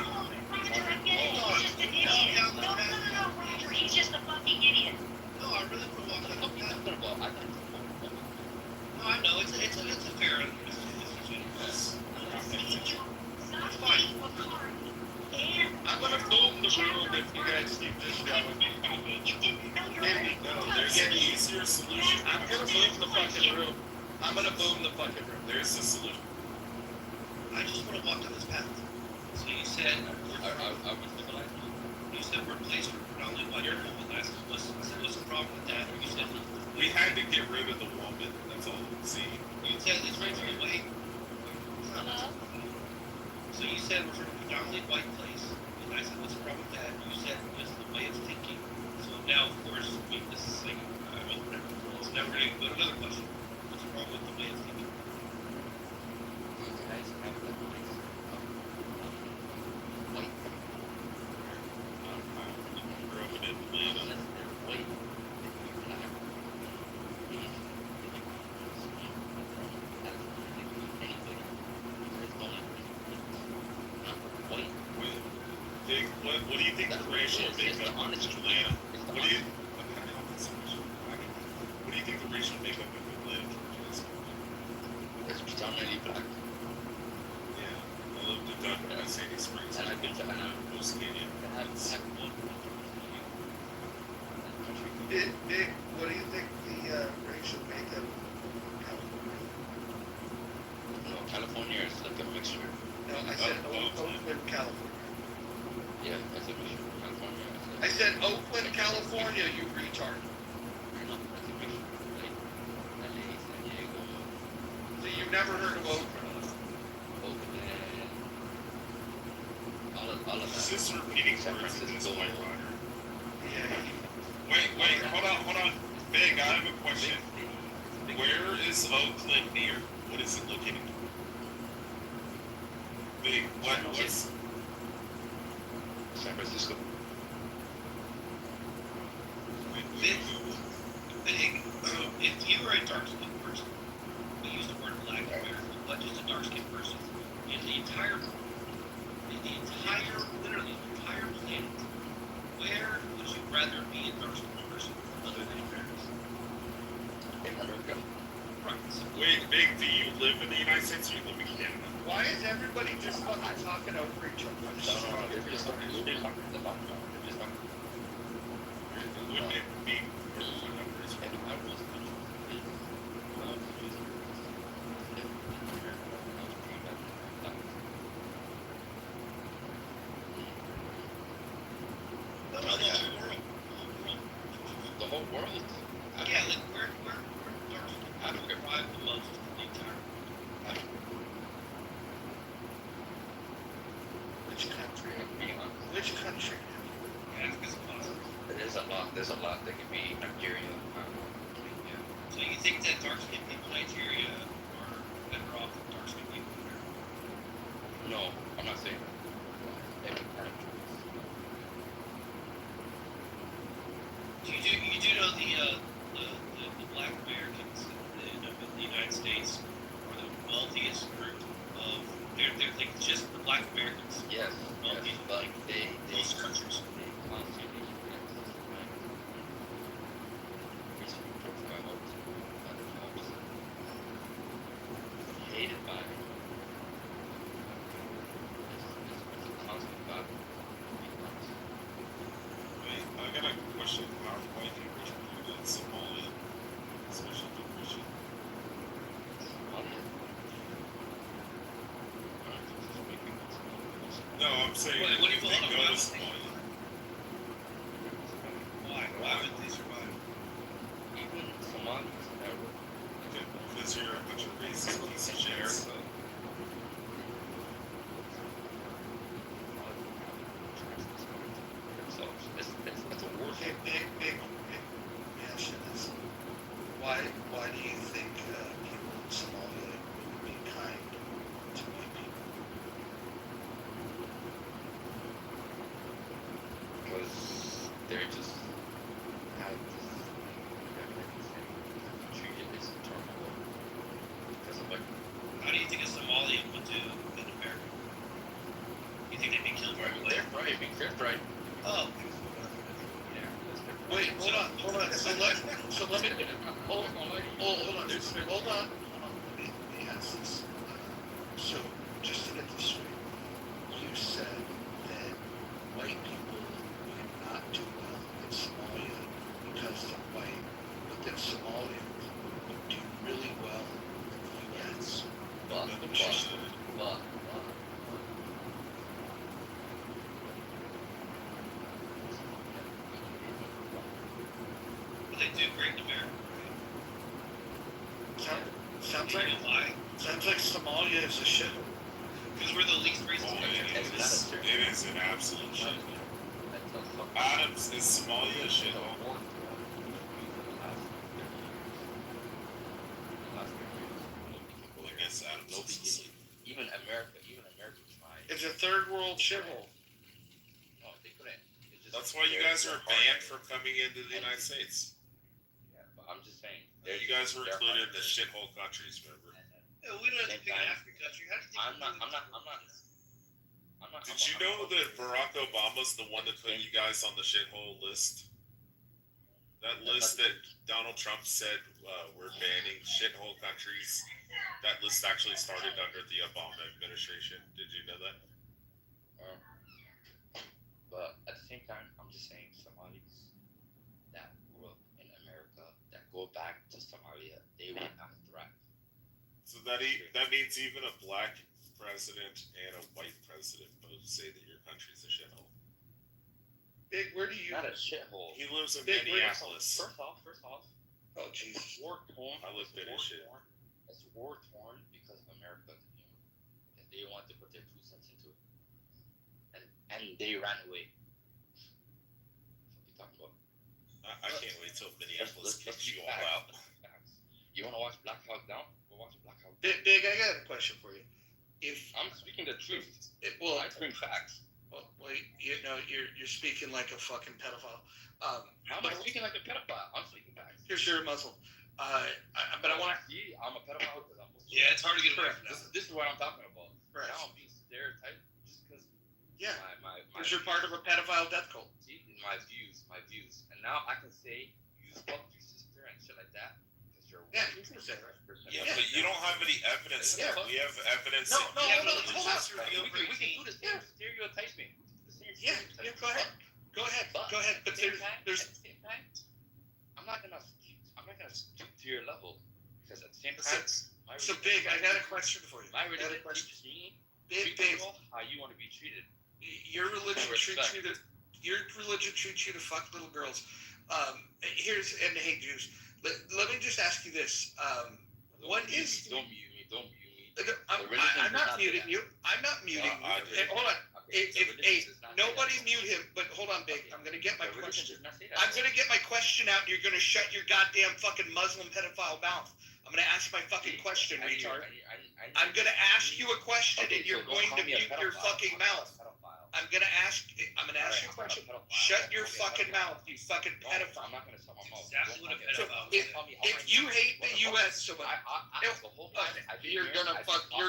Roger, I get it. He's just an idiot. No, Roger, he's just a fucking idiot. No, I really want to walk that up. No, I know, it's a fair Stop fighting McCarthy. And I'm gonna boom the room if you guys keep this going. you didn't know your No, there's an easier solution. I'm gonna boom the fucking room. I'm gonna boom the fucking room. There's a solution. I just want to walk down this path. So you said, you said we're a place for predominantly white people. What's the problem with that? You said, We had to get rid of the woman. That's all. See, you said it's right to the way. So you said we're from a predominantly white place. And I said, what's the problem with that? You said, just the way it's thinking. So now, of course, this is like, whatever. So now we're going to go to another question. What's the problem with the way it's thinking? You guys have the place of white people. grew up in Atlanta. Unless they're white, if you're black, Asian, white. Dick, what do you think the racial makeup of Atlanta? What do you? What do you think the racial makeup of Atlanta is? It's predominantly black. Yeah, I lived in Douglas, Sandy Springs, And I've been to Coast Canyon. It's Dick, what do you think the racial makeup of California? no, California is like a mixture. No, I said Oakland, California. Yeah, it's a mixture. California. I said Oakland, California, you retard. No, it's a mixture. Like LA, San Diego, So you've never heard of Oakland? Oakland, all of that. Is this repeating San words in this Francisco. white liner? Yeah. Wait, hold on. Big, I have a question. Where is Oakland near? What is it located? Big, what's... San Francisco. Big, if you were a dark-skinned person, we use the word black here, but just a dark-skinned person, in the entire literally the entire planet, where would you rather be a dark-skinned person other than America? In America. Right. So Wait, Big, do you live in the United States or you live in Canada? Why is everybody just fucking talking over each other? No, they're just talking. They're just talking. Wouldn't it be... or whatever is And I was another world. whole world. Yeah, like where dark skin thrive the most in the entire world? Which country? Being honest, Which country? Africa's possible. there's a lot. There's a lot that could be Nigeria. Yeah. So you think that dark skinned people in Nigeria are better off than dark skinned people in America? No, I'm not saying that. Every kind of You do know the black Americans in the United States are the wealthiest group of they're like just the black Americans. yes, Wealthy but they most countries. they constantly hated by it's a constant battle. I got a question. Why do you wish people in Somalia, especially the Christian? No, I'm saying What do you they want? go to Somalia. Why would they survive? Even Somalis never. Because you're a bunch of racist piece of shit. It's a war. Big question is, why do you think people in Somalia would be kind to white people? Because they're just have this treated as a turmoil because of like How do you think a Somalian would do in America? You think they'd be killed right away? they're thriving. They're thriving. Oh, Yeah. Wait, hold on. So let me hold on. Let me ask this. So just to get this straight, you said that white people would not do well in Somalia because they're white, but that Somalians would do really well in the U.S. But but they do great in America. Sounds You like know why? Somalia is a shithole. Because we're the least racist Oh, country. it is an absolute shit. Adams, is Somalia a shithole? Well, I guess Adams is asleep. even America tried. It's a third world shithole. No, they couldn't. It's just That's why you guys are banned from coming into the United States. Yeah, but I'm just saying. You guys were included in the shithole countries, remember? Yeah, we don't have to pick an African country. How do you think I'm not. Did you know that Barack Obama's the one that put you guys on the shithole list? That list that Donald Trump said we're banning shithole countries, that list actually started under the Obama administration. Did you know that? But at the same time, I'm just saying Somalis that grew up in America that go back to Somalia, they will not thrive. So that means even a black president and a white president both say that your country's a shithole. Big, where do you? Not a shithole. He lives in Big, Minneapolis. First off. Oh Jesus. War torn. I live in shit. It's war torn because America, and they want to put their 2 cents into it, and they ran away. What are you talking about? I can't wait till Minneapolis Let's kicks be you all facts. out. You want to watch Black Hawk Down? Go watch Black Hawk Down. Big, I got a question for you. If I'm speaking the truth. well, I bring facts. well, you know, you're speaking like a fucking pedophile. How am I speaking like a pedophile? I'm speaking facts. You're a Muslim. But I want to. See, I'm a pedophile because I'm Muslim. Yeah, it's hard to get away from that. This is what I'm talking about. Right. Now I'm being stereotyped just because. Yeah. My Because you're part of a pedophile death cult. See, my views, and now I can say you fucked your sister and shit like that because you're. Yeah, you can say that. Yeah, but you don't have any evidence. Yeah. We have evidence. No, that hold on. We can do the same stereotyping. Yeah, go ahead. Go ahead. But there's. At the same time, I'm not gonna stoop to your level because at the same time. So Big, I got a question for you. My religion teaches me Big, how you want to be treated. Your religion treats you to. your religion treats you to fuck little girls. Hey Jews, let me just ask you this. What is... Don't mute me. Don't mute me. I'm not muting you. I'm not muting you. Hey, hold on. Nobody mute him, but hold on, Big. I'm going to get my question. I'm going to get my question out, and you're going to shut your goddamn fucking Muslim pedophile mouth. I'm going to ask my fucking question, retard. I'm going to ask you a question, and you're going to mute your fucking mouth. I'm going to ask you a question. Shut your fucking mouth, you fucking pedophile. I'm not going to shut my mouth. Exactly what a So pedophile if you hate the U.S. so much, you're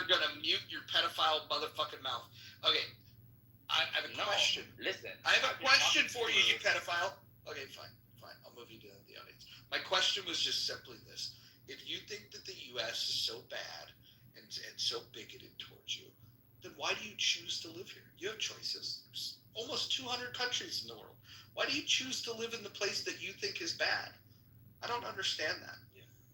gonna mute your pedophile motherfucking mouth. Okay, I have a question. Listen. I have a question for you, you pedophile. Okay, fine. I'll move you to the audience. My question was just simply this: if you think that the U.S. is so bad and so bigoted towards you, then why do you choose to live here? You have choices. There's almost 200 countries in the world. Why do you choose to live in the place that you think is bad? I don't understand that.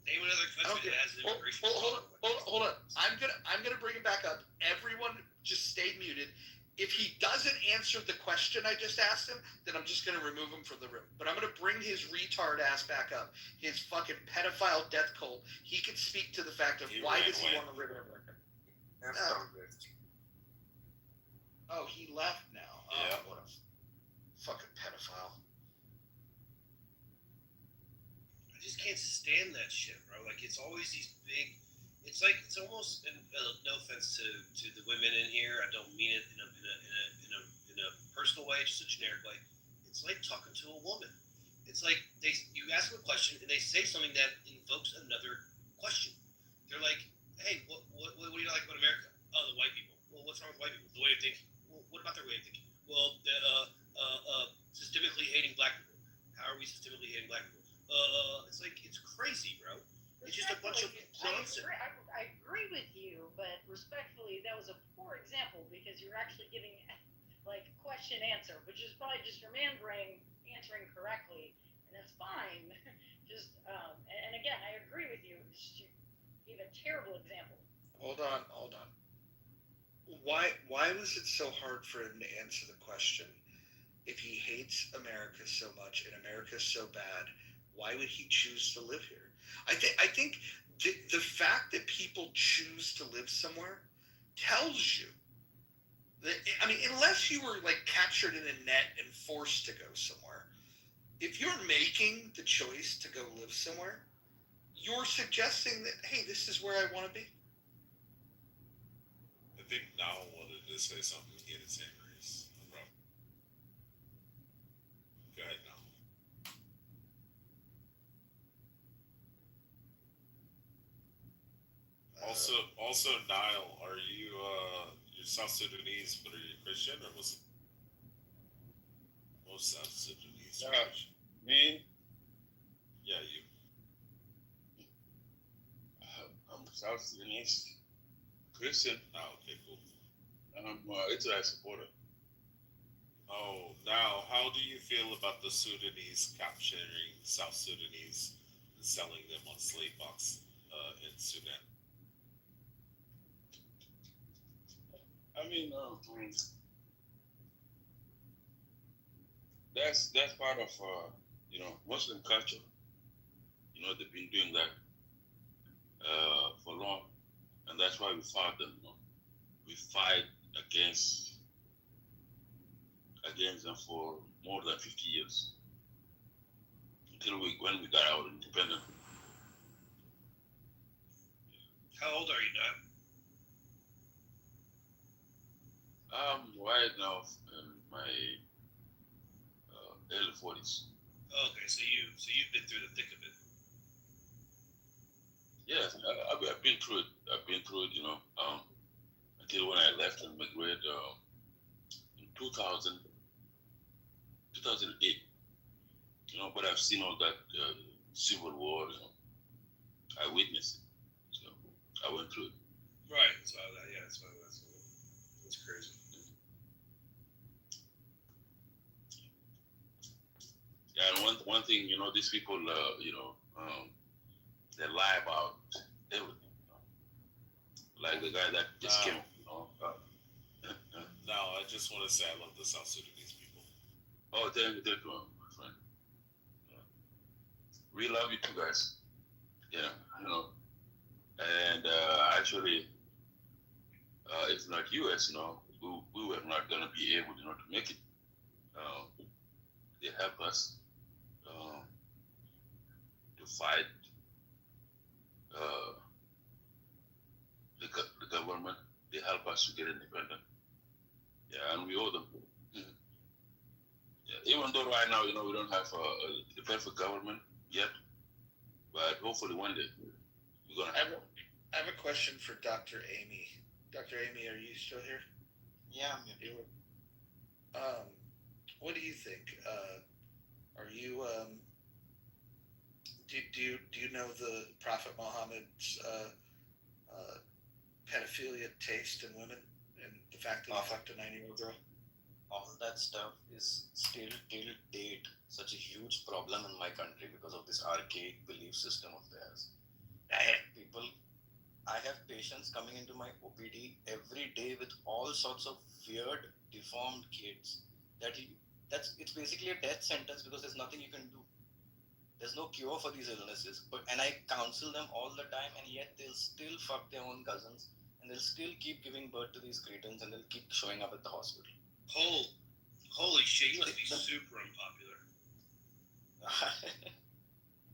Name another country that has an immigration. Hold on. I'm gonna bring it back up. Everyone just stay muted. If he doesn't answer the question I just asked him, then I'm just gonna remove him from the room. But I'm gonna bring his retard ass back up. His fucking pedophile death cult. He can speak to the fact of why does he want to live in America. Oh, he left now. Yeah. What a fucking pedophile. I just can't stand that shit, bro. Like, it's always these big. It's like it's almost. And, no offense to the women in here. I don't mean it in a personal way. Just a generic way. It's like talking to a woman. It's like you ask them a question and they say something that invokes another question. They're like, "Hey, what do you like about America? Oh, the white people. Well, what's wrong with white people? The way of thinking. Well, what about their way of thinking? Well, systemically hating black people. How are we systemically hating black people? It's like it's crazy, bro. It's just a bunch of nonsense. I agree with you, but respectfully, that was a poor example because you're actually giving like question answer, which is probably just your man brain answering correctly, and that's fine. Just and again, I agree with you. You gave a terrible example. Hold on. Why was it so hard for him to answer the question? If he hates America so much and America is so bad, why would he choose to live here? I think the fact that people choose to live somewhere tells you that, I mean, unless you were like captured in a net and forced to go somewhere, if you're making the choice to go live somewhere, you're suggesting that, hey, this is where I want to be. I think Niall wanted to say something. He had his hand raised. Go ahead, Niall. Also, Niall, are you you're South Sudanese, but are you Christian or Muslim? Most South Sudanese are Christian. Me? Yeah, you. I'm South Sudanese Christian. Oh, okay, cool. I'm Israel supporter. Oh, now, how do you feel about the Sudanese capturing South Sudanese and selling them on slave box in Sudan? I mean, that's part of Muslim culture. They've been doing that for long, and that's why we fought them. We fight against them for more than 50 years until when we got our independence. How old are you now? Right now in my early 40s. Okay, so you've been through the thick of it. Yes, I've been through it. Until when I left and migrated in 2008. But I've seen all that civil war. I witnessed it, so I went through it. Right. That's crazy. Yeah, and one thing, these people, they lie about everything. Like the guy that just came. No, I just want to say I love the South Sudanese people. Oh, thank you, my friend. Yeah. We love you too, guys. Yeah, you know. And actually, if not US, we were not gonna be able, to make it. They help us uh, to fight uh, the government. They help us to get independent. Yeah, and we owe them. Mhm. Yeah. Even though right now, we don't have the perfect government yet, but hopefully one day we're gonna have one. I have a question for Dr. Amy. Dr. Amy, are you still here? Yeah, I'm here. What do you think? Are you do you know the Prophet Muhammad's pedophilia taste in women and the fact that he fucked a 9-year-old girl? All that stuff is still till date such a huge problem in my country because of this archaic belief system of theirs. I have patients coming into my OPD every day with all sorts of weird, deformed kids. It's basically a death sentence because there's nothing you can do. There's no cure for these illnesses. And I counsel them all the time, and yet they'll still fuck their own cousins, and they'll still keep giving birth to these cretins, and they'll keep showing up at the hospital. Holy shit! You must be super unpopular.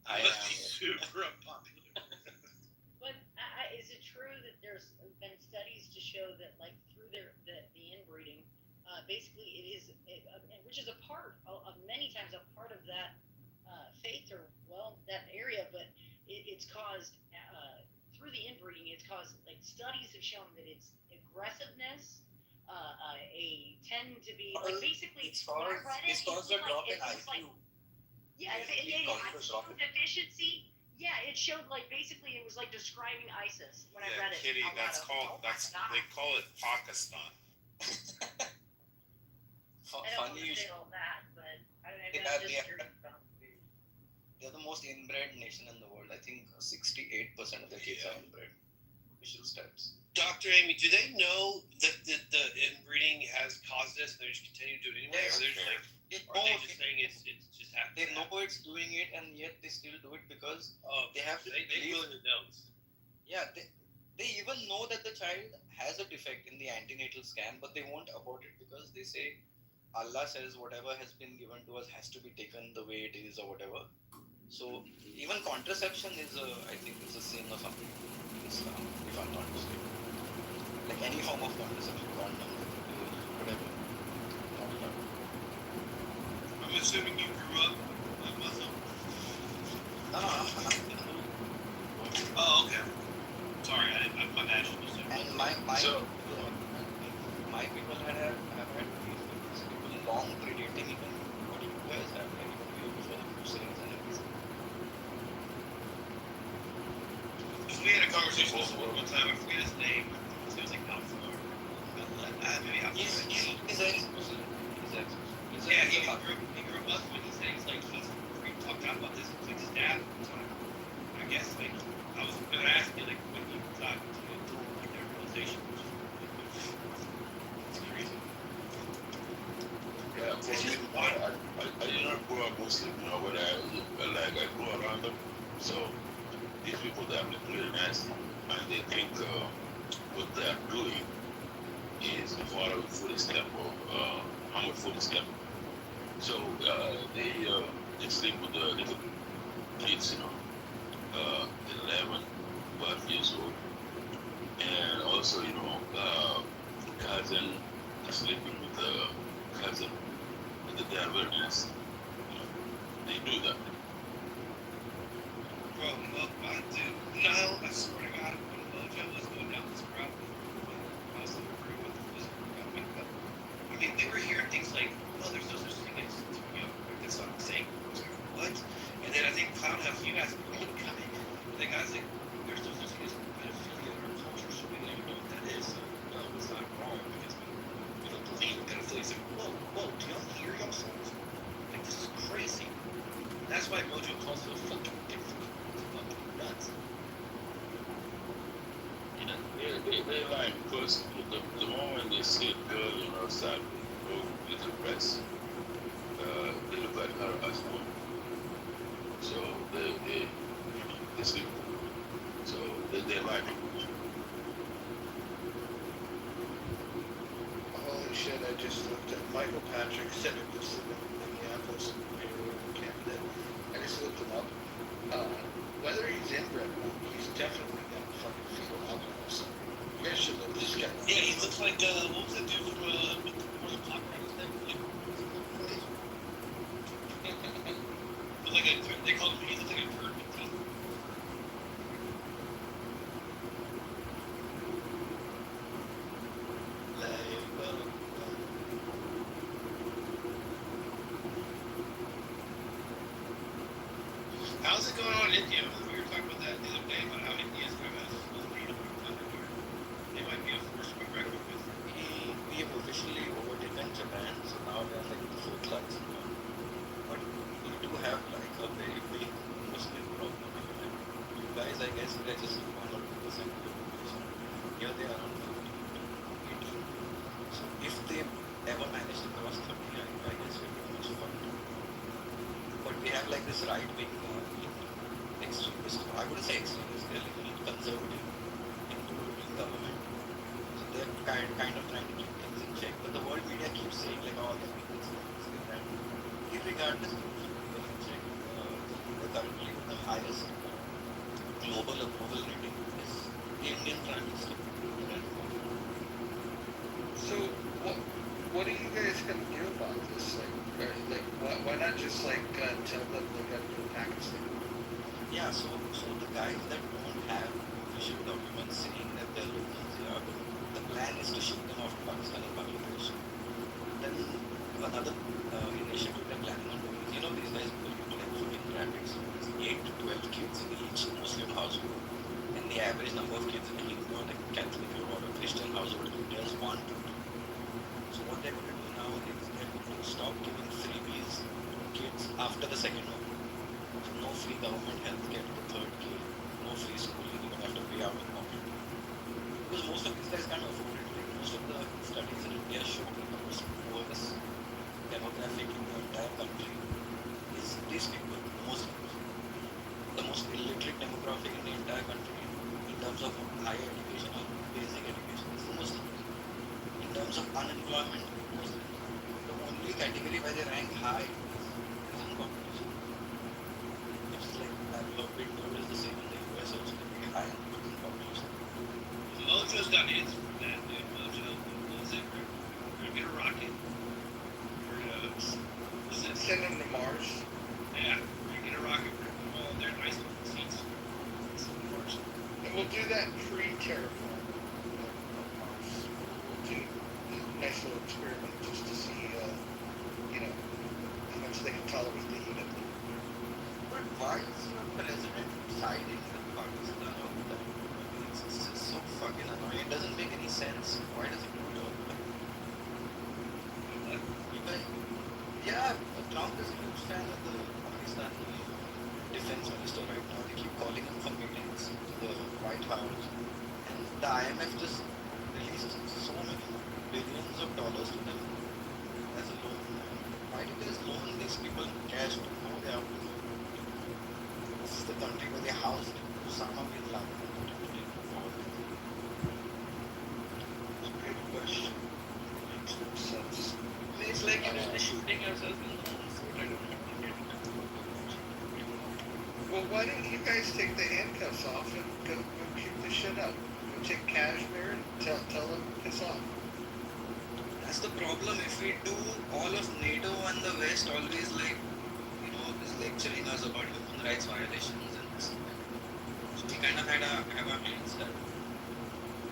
I must am be super unpopular. But is it true that there's been studies to show that, like, through the inbreeding, basically which is a part of many times a part of that faith or that area, but it's caused through the inbreeding. It's caused, like, studies have shown that it's aggressiveness. Tend to be like basically it's caused a drop in IQ. IQ deficiency. Yeah, it showed, like, basically it was like describing ISIS when I read it. Kitty, they call it Pakistan. I don't want to say all that, but I'm just curious about it. They're the most inbred nation in the world. I think 68% of the kids are inbred. Official stats. Dr. Amy, do they know that the inbreeding has caused this and they're just continuing to do it anyway? Or they're just saying it's just happening? They know it's doing it, and yet they still do it because they have to They really know. Yeah, they even know that the child has a defect in the antenatal scan, but they won't abort it because they say Allah says whatever has been given to us has to be taken the way it is or whatever. So even contraception is I think it's a sin or something in Islam, if I'm not mistaken. Like any form of contraception, condom, whatever. I'm assuming you grew up Muslim. Oh, okay. Sorry, my bad. And my people have had people long predating even what you guys have, like even before the Crusades and everything. We had a conversation with someone one time. I forget his name. It was like Alpha or maybe Alpha. He's ex-Muslim. Yeah, he grew up Muslim. He said he's like he talked about this with his dad all the time. I guess like I was gonna ask you like when you talk to like their realization. It's crazy. Yeah, for me, I did not grow up Muslim, but I grew around them. So these people that are really nasty, and they think what they are doing is following footstep or Muhammad footstep. So they sleep with the little kids, 11, 12 years old, and also cousin sleeping with the cousin. They are very nasty. They do that. Bro, look, no, I swear to God, when Mojo was going down this route, I was agree with this. I mean, they were hearing things like, "Oh, there's no such thing as," that's what I'm saying. What? And then I think Clown House, you guys were coming. And the guy's like, "There's no such thing as pedophilia or culture, so we don't even know what that is." So, no, it's not wrong because we don't believe in pedophilia. It's like, whoa, do y'all hear yourselves? Like, this is crazy. That's why Mojo calls it a fucking different. Nuts. They lie because the moment they see a girl, start with the breast, they look at her as one. So they sleep. So they like it. Holy shit, I just looked at Michael Patrick, Senate lives in Minneapolis, candidate. I just looked him up. Whether he's inbred or not, he's definitely got fucking fetal alcohol. So you guys should look this guy up. Yeah, he looks like what was that dude from where's the Pop Run? Like they call him. He looks like a bird. How's it going on in India? We were talking about that the other day about how India's going to they might be a force to be reckoned with. We have officially overtaken Japan, so now we are like the fourth largest one. But we do have like a very big Muslim problem. You guys, I guess, they're just 1 or 2% of the population. Here they are around 15 to 18. So if they ever manage to cross 30, I guess we're pretty much fucked. But we have like this right-wing extremist, I wouldn't say extremist, they're like conservative into ruling government. So they're kind of trying to keep things in check. But the world media keeps saying like all the things that irregardless of keeping in check, they're currently the highest global approval rating is the Indian Prime Minister. So what are you guys gonna do about this? Why not just tell them they gotta go to Pakistan? Yeah, so the guys that don't have official documents saying that they're locals, the plan is to ship them off to Pakistan and Bangladesh. Then another initiative they're planning on doing is, these guys will do like food graphics. It's 8 to 12 kids in each Muslim household. And the average number of kids in a Hindu or like Catholic or a Christian household in India is 1 to 2. So what they're going to do now is they're going to stop giving freebies to kids after the second one. So no free government healthcare to the third kid, no free schooling, you're going to have to pay out of pocket. Because most of these guys can't afford it. Like most of the studies in India show that the most poorest demographic in the entire country is these people, the Muslims. The most illiterate demographic in the entire country in terms of higher education or basic education is the Muslims. In terms of unemployment, Muslims. The only category where they rank high is in population. It's like that been told is the same in the US also, they're pretty high in population. Mojo's got an answer for that, dude. Mojo, what is it? We're gonna get a rocket. We're gonna send them to Mars. Yeah, we're gonna get a rocket. We're gonna put all their nice little seats. And we'll do that pre-terraform of Mars. We'll do a nice little experiment just to see, how much they can tolerate the heat up there. But why is your president siding with Pakistan all the time? I mean, it's just so fucking annoying. It doesn't make any sense. Why does he do it all the time? Yeah, Trump is a huge fan of the Pakistani defense minister right now. They keep calling him for meetings to the White House. And the IMF just released so many billions of dollars to them as a loan. Why do they just loan these people cash to go there? This is the country where they housed Osama bin Laden. It's a great question. Makes no sense. It's like you're shooting yourself in the foot. I don't know. Well, why don't you guys take the handcuffs off and go kick the shit up? Go take Kashmir and tell them to piss off. That's the problem. If we do, all of NATO and the West always is lecturing us about human rights violations and this and that. So we kind of have our hands stuck.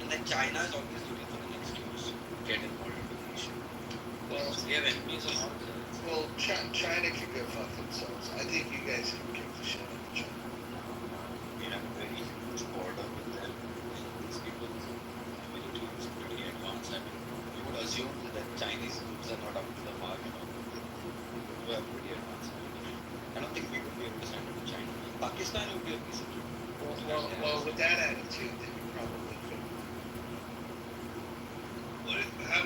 And then China is always looking for an excuse to get involved in the issue. Well, we have enemies on all sides. Well, China can go fuck themselves. I think you guys can kick the shit out of China. We have a very huge border with them. These people's military is pretty advanced. I mean, you would assume that Chinese troops are not up to the mark, We are pretty advanced. I don't think we would be able to stand up to China. Pakistan would be a piece of cake. Well, with that attitude, then you probably could.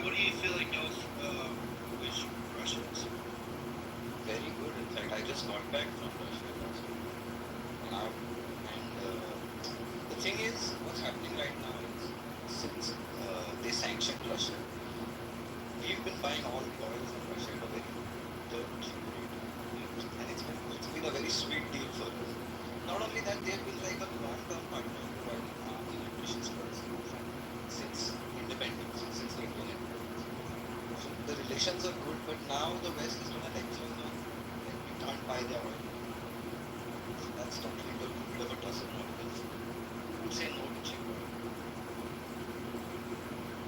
What do you feel like knows which Russia is? very good. In fact, I just got back from Russia last week. The thing is, what's happening right now is since they sanctioned Russia, we've been buying all oil from Russia at a very cheap rate, and it's been a very sweet deal for us. Not only that, they've been like a long-term partner providing arms and ammunition for us since independence, since the Indian independence. So the relations are good, but now the West is going to lecture us on like we can't buy their oil. So that's totally a bit of a toss-up now because who would say no to cheap oil?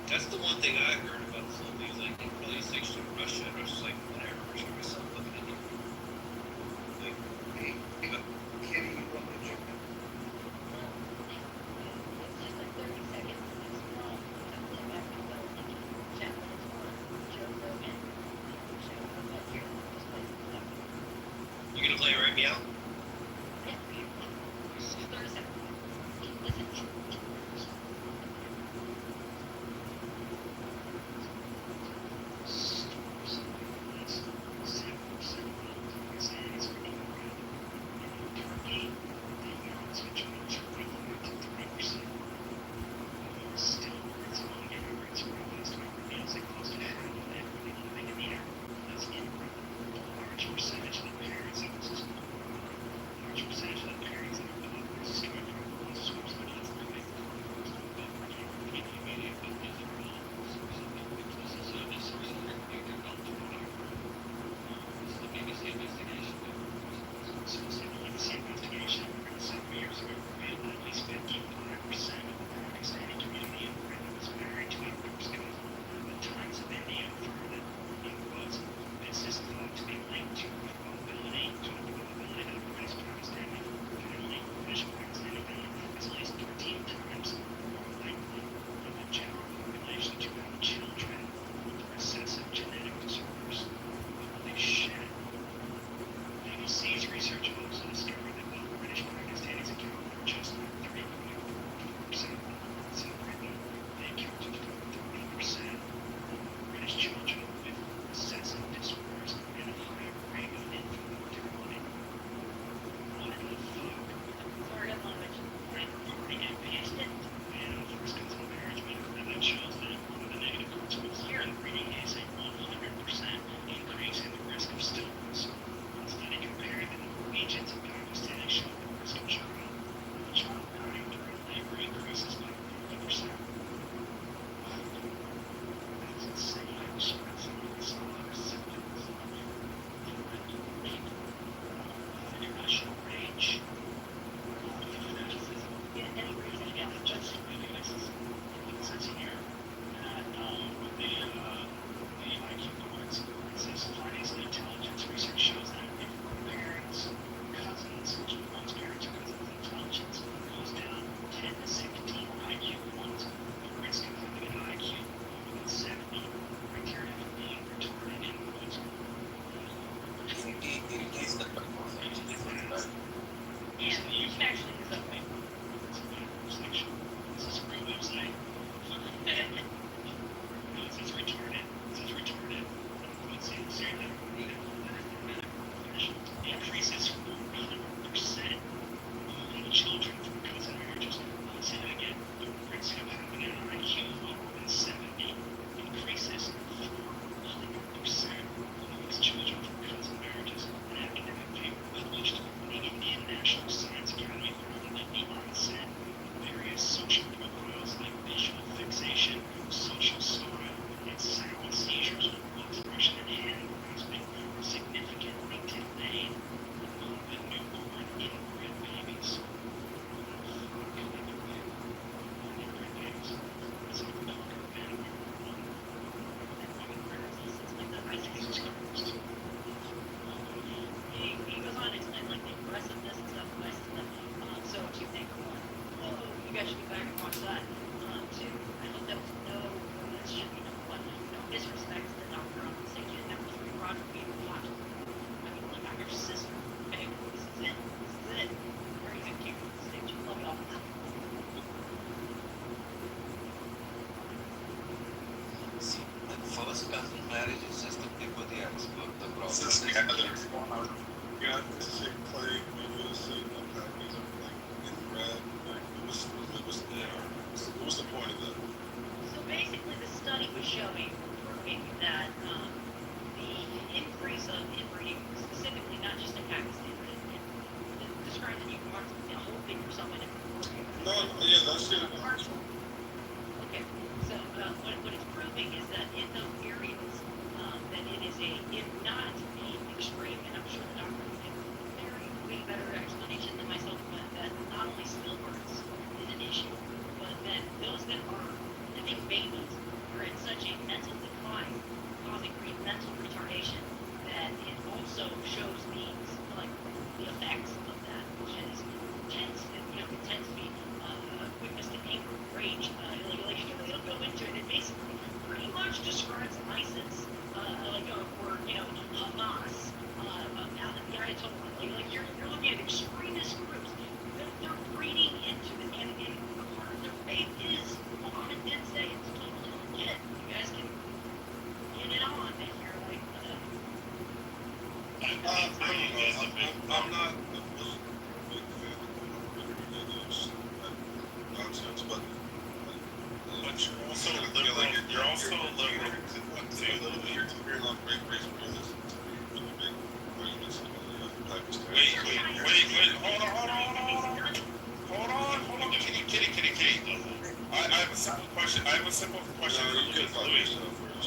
That's the one thing I heard about this whole thing. Like, all these things to Russia, and Russia's like, whatever, we're trying to sell fucking India. Like, Hey, Kenny, you want to jump in? It's just like 30 seconds. It's not something I can go into chat with for Joe Rogan. Show up here. Just play some stuff. you gonna play Right Meow? Yeah, it's just 30 seconds. Listen. National Science Academy figure something out. No, yeah, that's it. Okay, so what it's proving is that in those areas, that it is if not a extreme, and I'm sure the doctor will give a very way better explanation than myself, but that not only stillbirths is an issue, but that those that are living babies are in such a mental decline, causing mental retardation, that it also shows the effects of that, which is intense, it tends to be quickness to anger, rage. It'll go into it. It basically pretty much describes ISIS, or Hamas, the Ayatollah. You're looking at extremist groups. They're breeding into it, and part of their faith is Muhammad did say it's totally legit. You guys can get it on if you're like. I'm not a big fan of religious nonsense, but you're also liberal. You're also liberal too. You're comparing on race realism to really big arguments in Pakistan. Wait, hold on, kitty. I have a simple question. For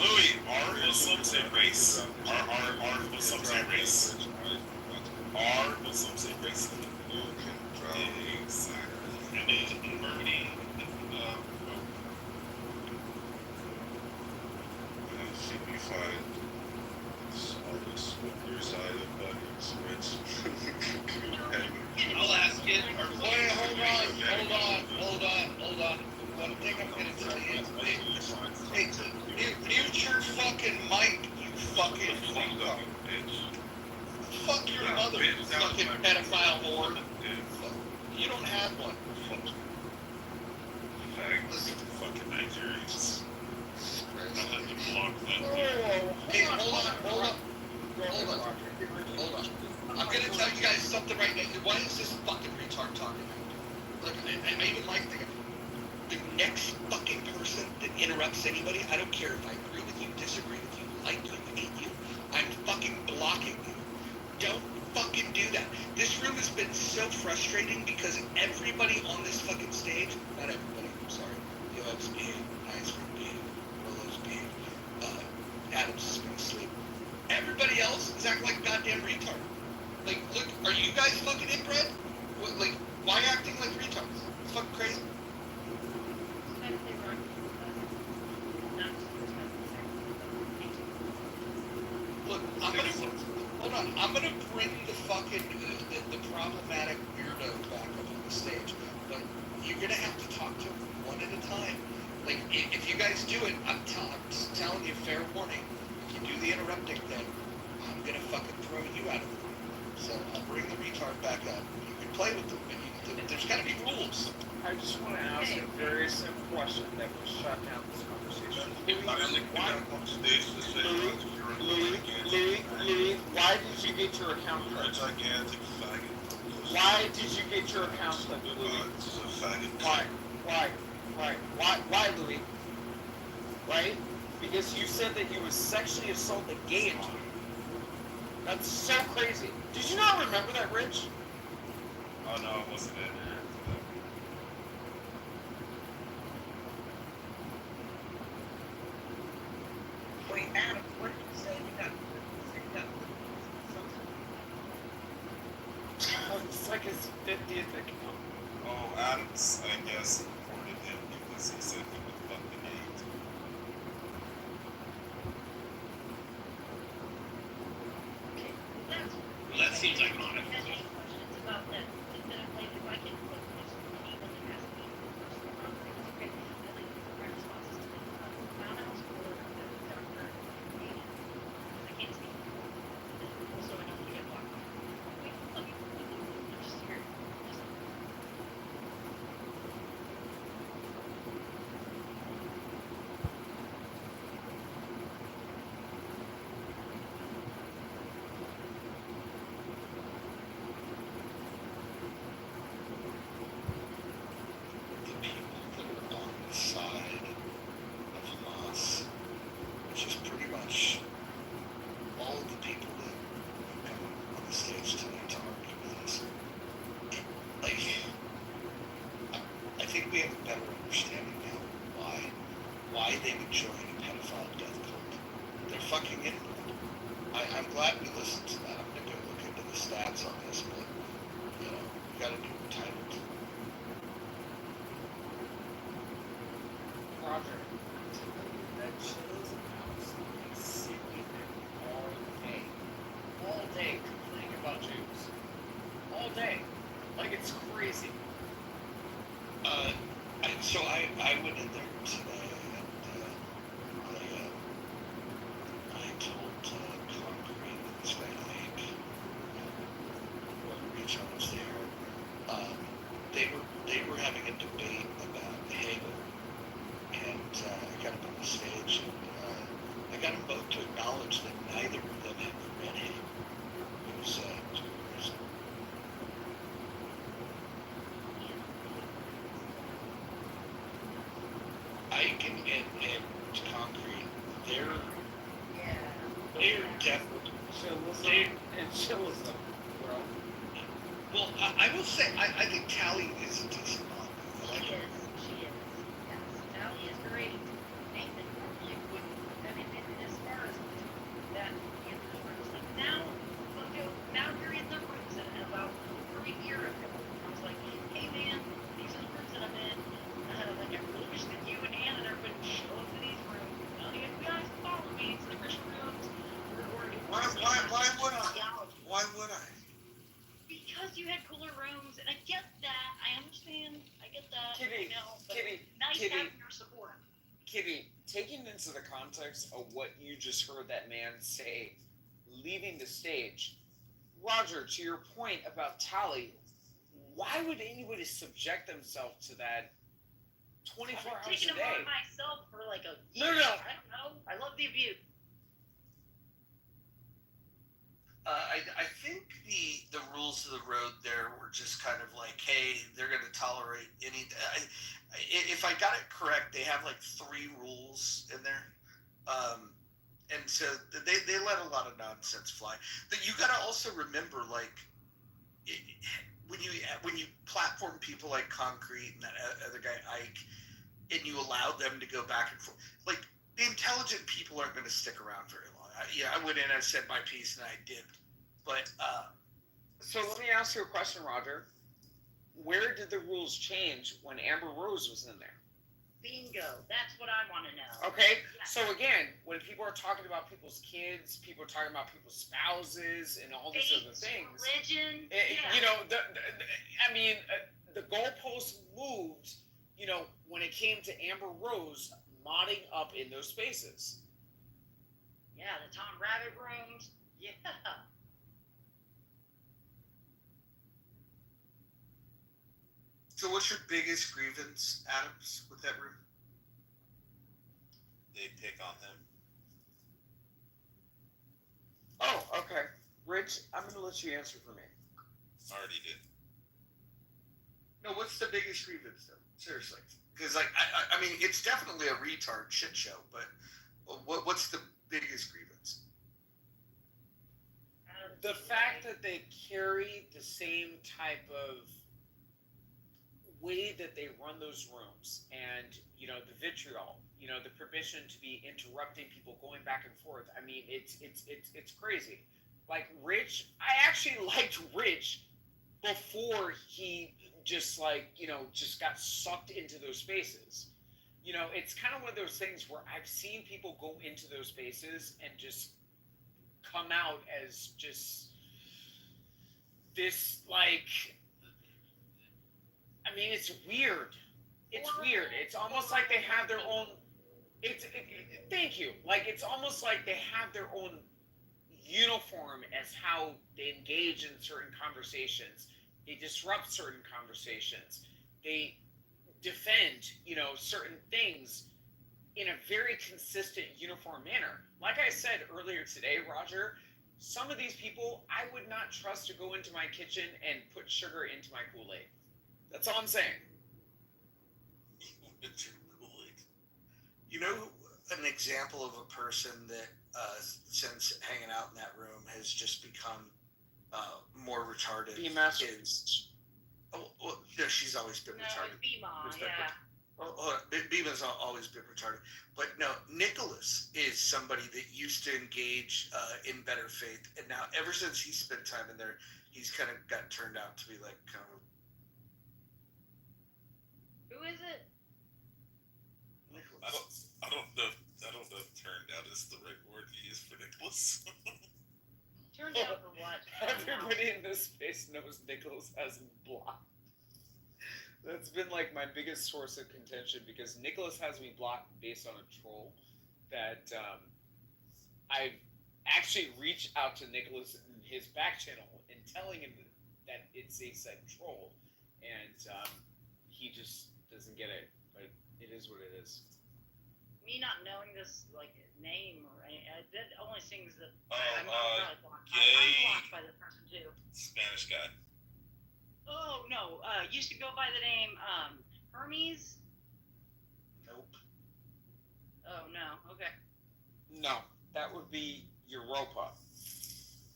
Louis, are Muslims a race? Are Muslims a race? Are Muslims a race? Exactly. should be fine. It's always your side of buddies, which I'll ask it. Wait, hold on. One thing I'm gonna tell you, hey, mute your fucking mic, you fucking fuck. Fuck your mother, you fucking pedophile whore. You don't have one. Listen, fucking Nigerians. Hey, hold on. I'm gonna tell you guys something right now. Why is this fucking retard talking? Like, I even like the next fucking person that interrupts anybody. I don't care if I agree with you, disagree with you, like you, hate you. I'm fucking blocking you. Don't fucking do that. This room has been so frustrating because everybody on this fucking stage, not everybody, I'm sorry. Yo's being, I's being, Rolo's being, Adam's is gonna sleep. Everybody else is acting like a goddamn retard. Like, look, are you guys fucking inbred? What, like, why acting like retards? It's fucking crazy. Look, I'm gonna bring the fucking, the problematic weirdo back up on the stage, but you're gonna have to talk to him one at a time. Like, if you guys do it, I'm telling you, fair warning, if you do the interrupting thing, I'm gonna fucking throw you out of the room. So I'll bring the retard back up. You can play with them, but there's gotta be rules. I just want to ask a very simple question that will shut down this conversation. Louis, why did you get your account clipped? Why did you get your account clipped, Louis? Why, Louis? Right? Because you said that you was sexually assaulted gay at you. That's so crazy. Did you not remember that, Rich? Oh no, it wasn't it. Wait, Adam, what did you say? You got It's like his 50th account. Oh, Adams, I guess, reported him because he said he would fucking hate. Well, that seems ironic. join a pedophile death cult. They're fucking inbred. I'm glad we listened to that. I'm going to go look into the stats on this, but, you know, we got to do entitled. Roger, that chills house is sitting there all day complaining about Jews. All day. Like it's crazy. So I went in there today and I told Concrete and this guy Mike, Rich, I was there. They were having a debate about Hegel, and I got up on the stage and I got them both to acknowledge that neither of them had read Hegel. It was Ike and Concrete, they're definitely chillism, bro. Well, I will say, I think Callie is a decent mom. I like her. She is. Yes. Sally is great. Nathan normally wouldn't. I mean, as far as that in the rooms, like now, okay, now you're in the rooms, and about over a year ago, I was like, hey man, these are the rooms that I'm in. Like I really wish that you and Anna would show up to these rooms. You guys follow me to the Christian rooms. Why would I? Why would I? Because you had cooler rooms, and I get that. I understand. I get that. Kitty, I know, but Kitty, nice Kitty. having your support. Kitty, taking into the context of what you just heard that man say, leaving the stage, Roger, to your point about Tally, why would anybody subject themselves to that 24 I've been hours taking a them day? on myself for like a No, year. no. I don't know. I love the abuse. I think the rules of the road there were just kind of like, hey, they're going to tolerate any. If I got it correct, they have like 3 rules in there, and so they let a lot of nonsense fly. But you got to also remember, like, when you platform people like Concrete and that other guy Ike, and you allow them to go back and forth, like the intelligent people aren't going to stick around very long. I went in, I said my piece, and I dipped. But so let me ask you a question, Roger. Where did the rules change when Amber Rose was in there? Bingo. That's what I want to know. Okay, so again, when people are talking about people's kids, people are talking about people's spouses and all these other things. Religion. You know, the goalposts moved. You know, when it came to Amber Rose modding up in those spaces. Yeah, the Tom Rabbit rooms. Yeah. So what's your biggest grievance, Adams, with that room? They pick on him. Oh, okay. Rich, I'm going to let you answer for me. Already did. No, what's the biggest grievance, though? Seriously. Because, like, I mean, it's definitely a retard shit show, but what's the biggest grievance? The fact that they carry the same type of way that they run those rooms, and you know, the vitriol, you know, the permission to be interrupting people, going back and forth. I mean, it's crazy. Like Rich, I actually liked Rich before he just just got sucked into those spaces. You know, it's kind of one of those things where I've seen people go into those spaces and just come out as just this, like, I mean, it's weird. It's weird. It's almost like they have their own. Thank you. Like, it's almost like they have their own uniform as how they engage in certain conversations. They disrupt certain conversations. They defend, you know, certain things in a very consistent, uniform manner. Like I said earlier today, Roger, some of these people I would not trust to go into my kitchen and put sugar into my Kool-Aid. That's all I'm saying. You know, an example of a person that, since hanging out in that room, has just become more retarded. B-Master. Oh, well, no, she's always been retarded. B-Ma, yeah. hold on. Beeman's always been retarded. But no, Nicholas is somebody that used to engage in better faith. And now, ever since he spent time in there, he's kind of got turned out to be like kind of. Who is it? Nicholas. I don't know. I don't know if turned out is the right word to use for Nicholas. Turned out for what? Everybody in this space knows Nicholas has me blocked. That's been like my biggest source of contention because Nicholas has me blocked based on a troll that I've actually reached out to Nicholas in his back channel and telling him that it's a said troll, and he just doesn't get it. But it is what it is. Me not knowing this like name or any, that only sings that I'm probably blocked. Gay I'm blocked by this person too. Spanish guy. Oh no, used to go by the name Hermes. Nope. Oh no, okay. No, that would be Europa.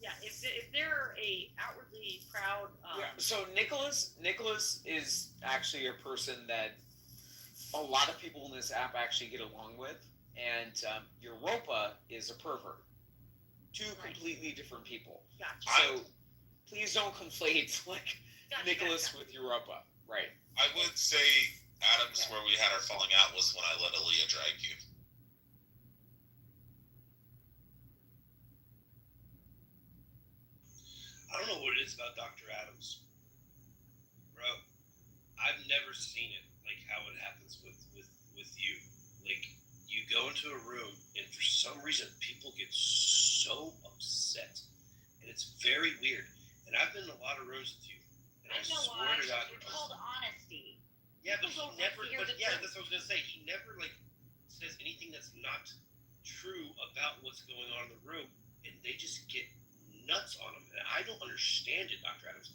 Yeah, if they're a outwardly proud. Yeah. So Nicholas is actually a person that a lot of people in this app actually get along with, and Europa is a pervert. Two completely different people. Gotcha. So please don't conflate like Nicholas with Europa. Right. I would say Adams, where we had our falling out, was when I let Aaliyah drag you. I don't know what it is about Dr. Adams, bro. I've never seen it like how it happens with you. Like you go into a room and for some reason people get so upset, and it's very weird. And I've been in a lot of rooms with you, and I know swear why. to God, It's called honesty. yeah, but he People don't never. like to hear But the yeah, truth. that's what I was gonna say. He never like says anything that's not true about what's going on in the room, and they just get nuts on him. And I don't understand it, Dr. Adams.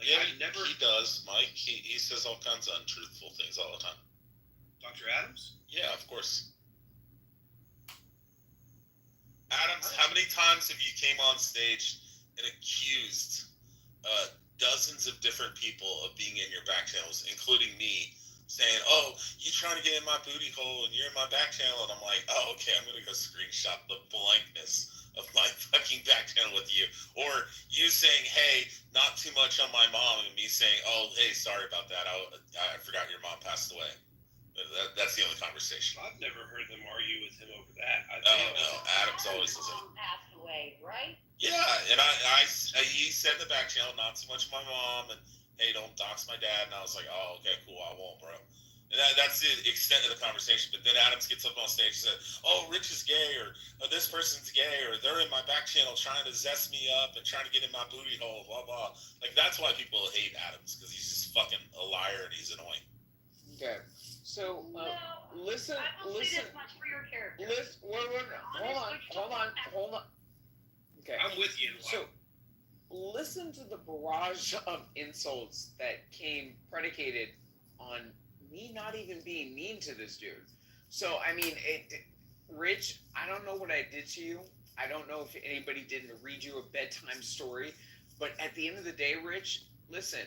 Like, Yeah, I've never. he does, Mike. He says all kinds of untruthful things all the time. Dr. Adams? Yeah, of course. Adams, how many times have you came on stage and accused dozens of different people of being in your back channels, including me, saying, "Oh, you trying to get in my booty hole and you're in my back channel," and I'm like, "Oh, okay, I'm gonna go screenshot the blankness of my fucking back channel with you," or you saying, "Hey, not too much on my mom," and me saying, "Oh, hey, sorry about that. I forgot your mom passed away." That's the only conversation. I've never heard them argue with him over that. No, Adams always says it. Mom passed away, right? Yeah, and he said in the back channel, not too much of my mom, and hey, don't dox my dad. And I was like, oh, okay, cool, I won't, bro. And that's the extent of the conversation. But then Adams gets up on stage and says, oh, Rich is gay, or this person's gay, or they're in my back channel trying to zest me up and trying to get in my booty hole, blah, blah. Like, that's why people hate Adams, because he's just fucking a liar and he's annoying. Okay. So listen. I don't say this much for your character. Hold on. Okay. I'm with you. So listen to the barrage of insults that came predicated on me not even being mean to this dude. So I mean, Rich, I don't know what I did to you. I don't know if anybody didn't read you a bedtime story, but at the end of the day, Rich, listen,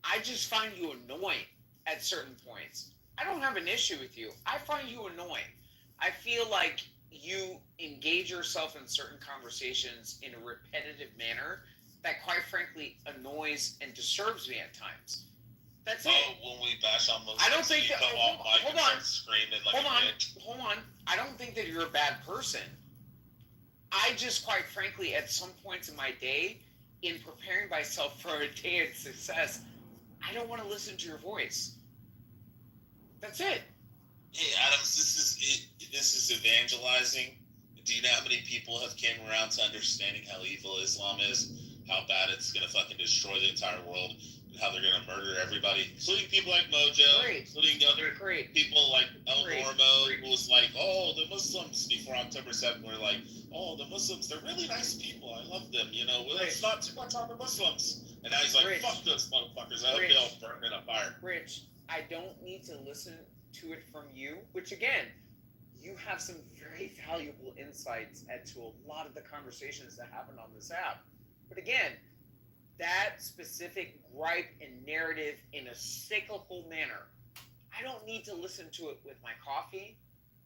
I just find you annoying at certain points. I don't have an issue with you. I find you annoying. I feel like you engage yourself in certain conversations in a repetitive manner that, quite frankly, annoys and disturbs me at times. That's it. When we bash on Muslims, I don't think you that. come off mic and start screaming like a bitch. Hold on. I don't think that you're a bad person. I just, quite frankly, at some points in my day, in preparing myself for a day of success, I don't want to listen to your voice. That's it. Hey, Adams, this is evangelizing. Do you know how many people have came around to understanding how evil Islam is, how bad it's going to fucking destroy the entire world, and how they're going to murder everybody, including people like Mojo, including other people like El Normo, who was like, oh, the Muslims before October 7th were like, oh, the Muslims, they're really nice people. I love them, you know. Well, it's not too much on the Muslims. And now he's like, fuck those motherfuckers. I hope they all burn in a fire. Rich, I don't need to listen to it from you, which again, you have some very valuable insights into a lot of the conversations that happen on this app. But again, that specific gripe and narrative in a cyclical manner, I don't need to listen to it with my coffee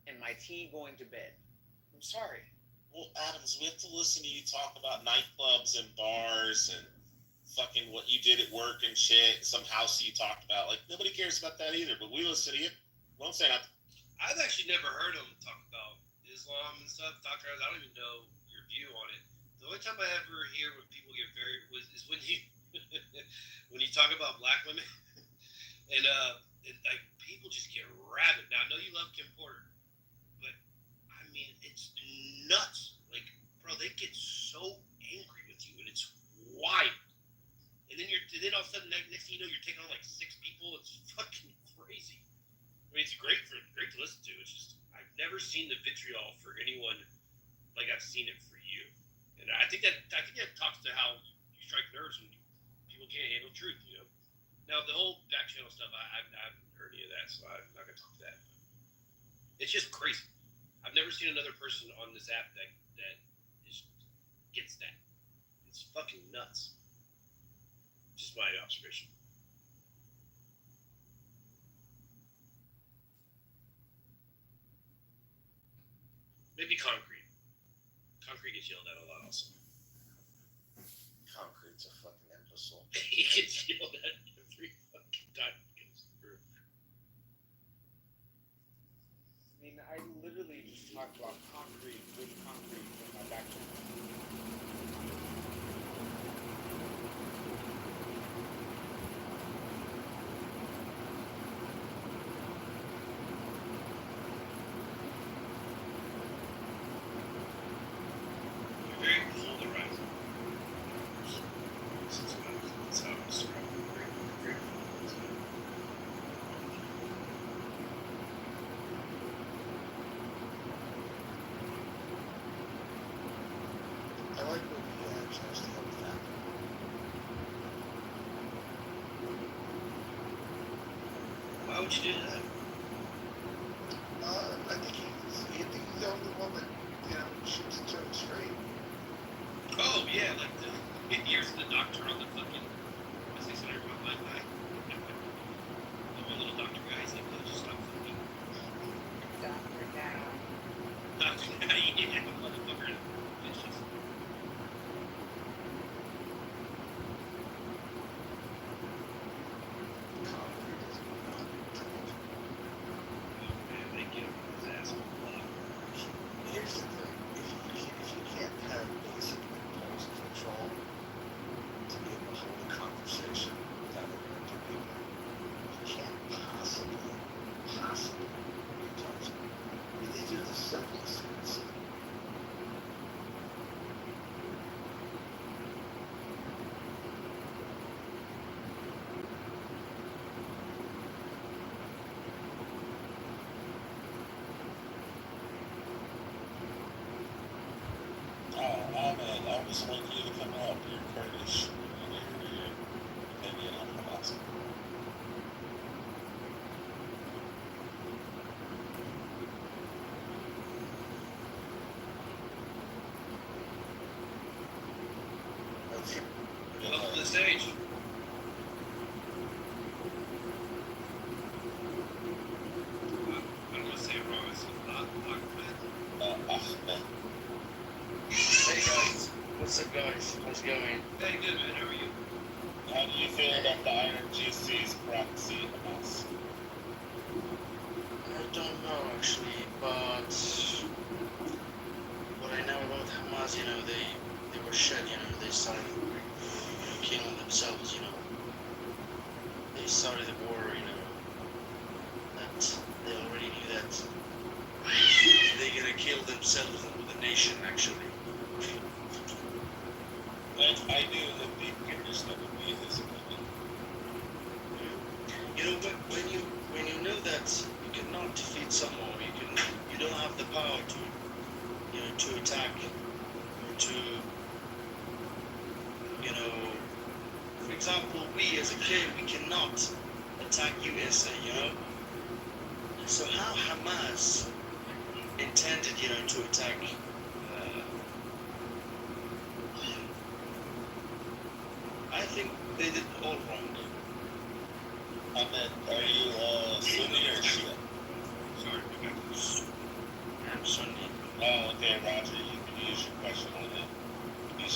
and my tea going to bed. I'm sorry. Well, Adams, we have to listen to you talk about nightclubs and bars and fucking what you did at work and shit, some house you talked about. Like, nobody cares about that either, but we listen to you. Won't say nothing. I've actually never heard him talk about Islam and stuff. Dr. Oz, I don't even know your view on it. The only time I ever hear when people get is when you when you talk about black women and like people just get rabid. Now I know you love Kim Porter, but I mean it's nuts. Like, bro, they get so angry with you, and it's wild. And then all of a sudden next thing you know, you're taking on like 6 people. It's fucking crazy. I mean, it's great to listen to. It's just I've never seen the vitriol for anyone like I've seen it for you, and I think that talks to how you strike nerves when people can't handle truth. You know. Now the whole back channel stuff, I haven't heard any of that, so I'm not gonna talk to that. It's just crazy. I've never seen another person on this app that gets that. It's fucking nuts. Just my observation. Maybe concrete. Concrete gets yelled at a lot also. Concrete's a fucking imbecile. He gets yelled at every fucking time he goes through. I mean, I literally just talked about concrete with concrete in my back channel. Very polarizing. That's how I'm describing it. Very polarizing. I like when he tries to help that. Why would you do that? I think he's the only one that, shoots each other straight. Oh yeah, like here's the doctor on the fucking Mystery Center about my guy. The one little doctor guy, he's like, no, just stop fucking. Dr. Guy. Doctor guy, yeah, motherfucker. It's just. Man, they get him on his ass with a lot. Here's the thing. If you can't have basic impulse control to be able to hold a conversation without interrupting people, you can't possibly be intelligent. I mean, these are the simplest things. Oh man, I was waiting for you to come up. You're Kurdish. Maybe I'm awesome. Welcome to the stage. I don't want to say it wrong. It's Ahmed. Ahmed. Hey guys, what's up guys? How's it going? Hey, good man. How are you? How do you feel about the IRGC's proxy Hamas? I don't know actually, but what I know about Hamas, they were shit, they started killing themselves, They started the war, that they already knew that they're gonna kill themselves and the nation actually. I knew that the Kurdish that would be his opinion. When you know that you cannot defeat someone, you don't have the power to attack or to for example, we as a kid we cannot attack USA, So how Hamas intended, to attack I think they did all wrong. Ahmed, are you Sunni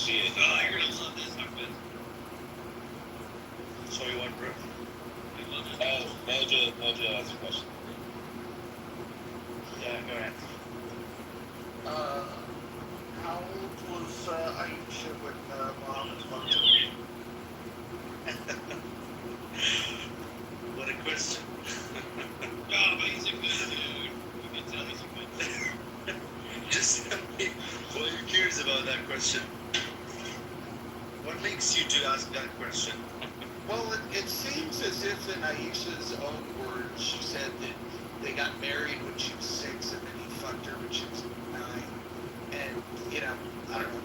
Shit. Oh, you're gonna love this, Ahmed. Sorry, what, bro? Mojo has a question. Yeah, go ahead. How old was Aisha when Muhammad fucked her? What a question. Oh, but he's a good dude. You can tell he's a good dude. Just tell me, what are you curious about that question? What makes you to ask that question? Well, it seems as if in Aisha's own words, she said that they got married when she was 6 and then he fucked her when she was 9. And, you know, I don't know.